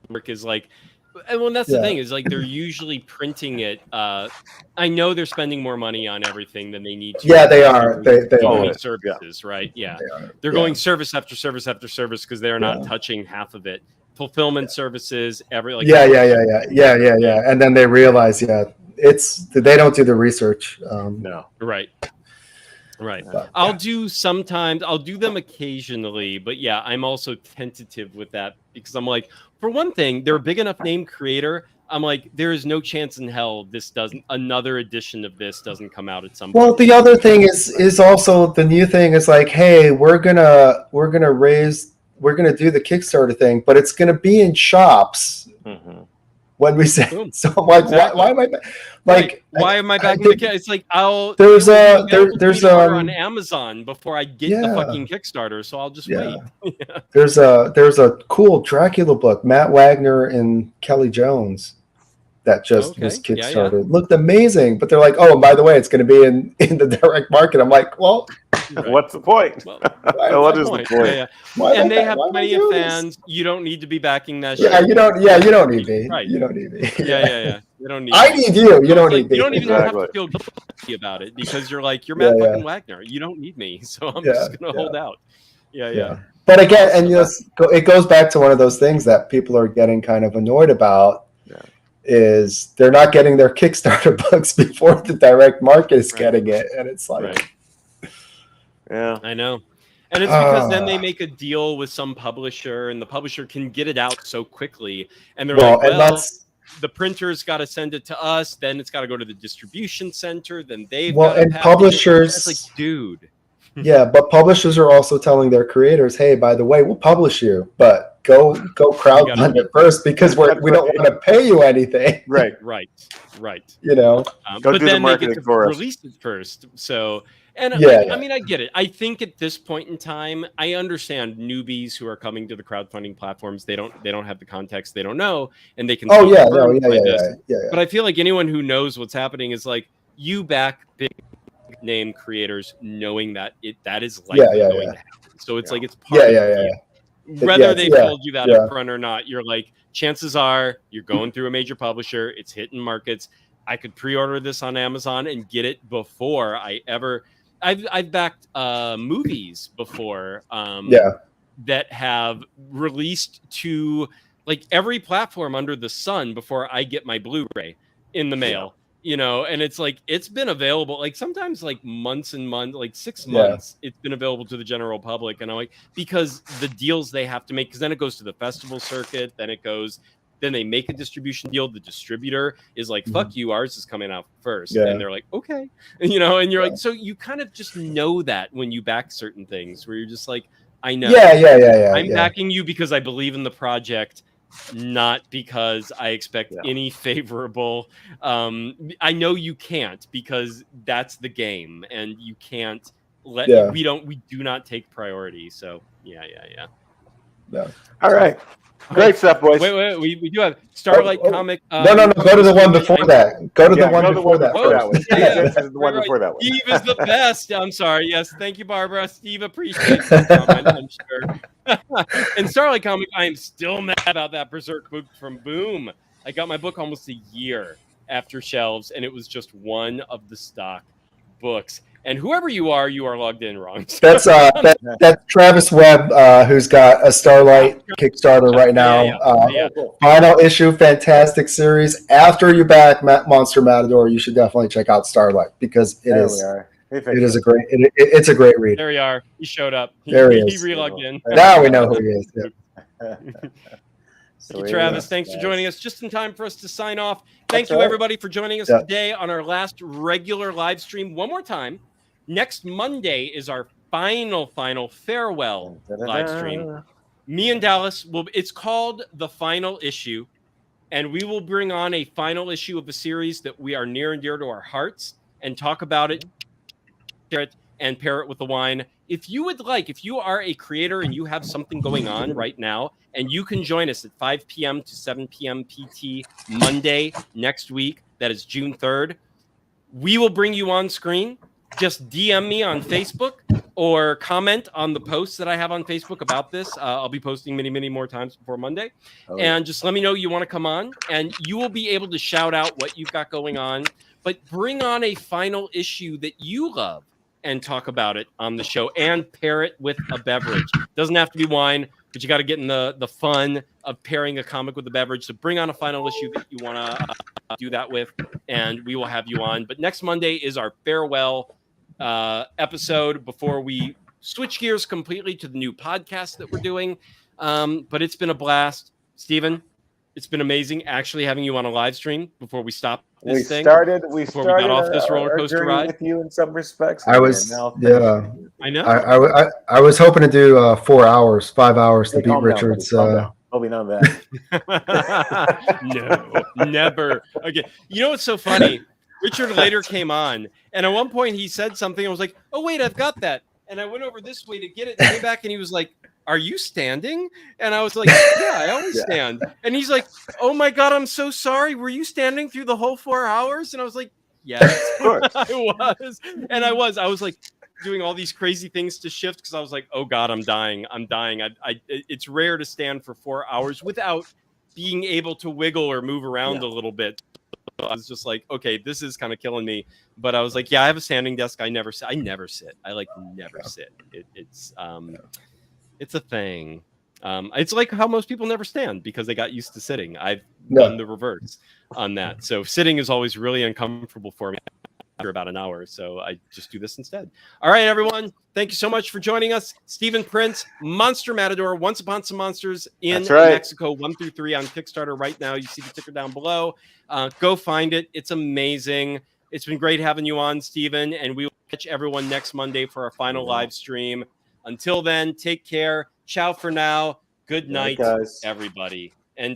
work is like, and well, that's the thing is like they're usually printing it. I know they're spending more money on everything than they need to. Yeah, they are. They are. Services, right? Yeah, they're going service after service after service because they're not touching half of it. Fulfillment services, and then they realize, they don't do the research. No, right. I'll do them occasionally, but yeah, I'm also tentative with that because I'm like, for one thing, they're a big enough name creator. I'm like, there is no chance in hell another edition of this doesn't come out at some point. Well, the other thing is also the new thing is like, hey, we're gonna do the Kickstarter thing, but it's gonna be in shops when we say. Boom. So I'm like, why am I like? Why am I back in the Kickstarter? It's like there's order on Amazon before I get the fucking Kickstarter, so I'll just wait. There's a cool Dracula book, Matt Wagner and Kelly Jones, that just was Kickstarted. It looked amazing, but they're like, oh, and by the way, it's going to be in the direct market. I'm like, well, what's the point? Well, what is the point? And they have plenty of fans. You don't need to be backing that shit. You don't need me. Right. You don't need me. Yeah. You don't need. I need you. You don't need me. You don't even have to feel guilty about it because you're like, you're Matt fucking Wagner. You don't need me, so I'm just gonna hold out. Yeah. But again, and it goes back to one of those things that people are getting kind of annoyed about. Is they're not getting their Kickstarter books before the direct market is getting it, and it's like, I know, and it's because then they make a deal with some publisher, and the publisher can get it out so quickly, and they're the printer's got to send it to us, then it's got to go to the distribution center, then publishers, it's like, dude. Yeah, but publishers are also telling their creators, hey, by the way, we'll publish you, but go crowdfund it first because we don't want to pay you anything. Right. You know, but then they get to release it first. So, and I mean, I get it. I think at this point in time, I understand newbies who are coming to the crowdfunding platforms. They don't have the context. They don't know, and they can. But I feel like anyone who knows what's happening is like, you back big name creators knowing that that is likely going to happen. So it's like it's part of it. Whether they told you that up front or not, you're like, chances are you're going through a major publisher, it's hitting markets. I could pre-order this on Amazon and get it before I've backed movies before that have released to like every platform under the sun before I get my Blu-ray in the mail. You know, and it's like it's been available like sometimes like months and months, like 6 months. It's been available to the general public, and I'm like, because the deals they have to make, because then it goes to the festival circuit, then they make a distribution deal. The distributor is like, "Fuck you, ours is coming out first," and they're like, "Okay," you know, and you're like, so you kind of just know that when you back certain things, where you're just like, I know, I'm backing you because I believe in the project. Not because I expect any favorable. I know you can't because that's the game, and you can't let. We do not take priority. So yeah. All right, great stuff, boys. Wait. We do have Starlight Comic. No. Go to the one before that. Go to the one before that. The one before that one. Steve is the best. I'm sorry. Yes, thank you, Barbara. Steve appreciates the comment, I'm sure. And Starlight Comic, I am still mad about that Berserk book from Boom. I got my book almost a year after shelves, and it was just one of the stock books. And whoever you are logged in wrong. That's Travis Webb, who's got a Starlight Kickstarter right now. Final issue, fantastic series. After you back Monster Matador, you should definitely check out Starlight because it's a great read. There we are. He showed up. He relogged in. Now we know who he is. Thank you, Travis. Thanks for joining us just in time for us to sign off. Thank you, everybody, for joining us today on our last regular live stream. One more time. Next Monday is our final farewell live stream. Me and Dallas it's called The Final Issue, and we will bring on a final issue of a series that we are near and dear to our hearts and talk about it, share it, and pair it with the wine. If you are a creator and you have something going on right now, and you can join us at 5 p.m. to 7 p.m. PT Monday next week, that is June 3rd, we will bring you on screen. Just DM me on Facebook or comment on the posts that I have on Facebook about this. I'll be posting many, many more times before Monday. And just let me know you want to come on, and you will be able to shout out what you've got going on. But bring on a final issue that you love and talk about it on the show, and pair it with a beverage. Doesn't have to be wine, but you got to get in the fun of pairing a comic with a beverage. So bring on a final issue that you want to do that with, and we will have you on. But next Monday is our farewell episode before we switch gears completely to the new podcast that we're doing. But it's been a blast. Steven, it's been amazing actually having you on a live stream before we stopped this we thing. started got off this roller coaster ride with you in some respects. I was, yeah. I know. I was hoping to do 4 hours, 5 hours to beat Richard's. Hoping on that. No, never. Okay. You know what's so funny? Richard later came on, and at one point he said something. I was like, "Oh wait, I've got that." And I went over this way to get it. And came back, and he was like, "Are you standing?" And I was like, "Yeah, I always stand." And he's like, "Oh my god, I'm so sorry. Were you standing through the whole 4 hours?" And I was like, "Yes, of course, I was." And I was like doing all these crazy things to shift because I was like, "Oh god, I'm dying. It's rare to stand for 4 hours without being able to wiggle or move around a little bit." I was just like, okay, this is kind of killing me. But I was like, yeah, I have a standing desk. I never sit. I like never sit. It's a thing. It's like how most people never stand because they got used to sitting. I've done the reverse on that. So sitting is always really uncomfortable for me after about an hour. So I just do this instead. All right, everyone. Thank you so much for joining us. Steven Prince, Monster Matador, Once Upon Some Monsters in Mexico, 1 through 3 on Kickstarter right now. You see the ticker down below. Go find it. It's amazing. It's been great having you on, Steven, and we will catch everyone next Monday for our final live stream. Until then, take care. Ciao for now. Good night, guys. everybody. Ending.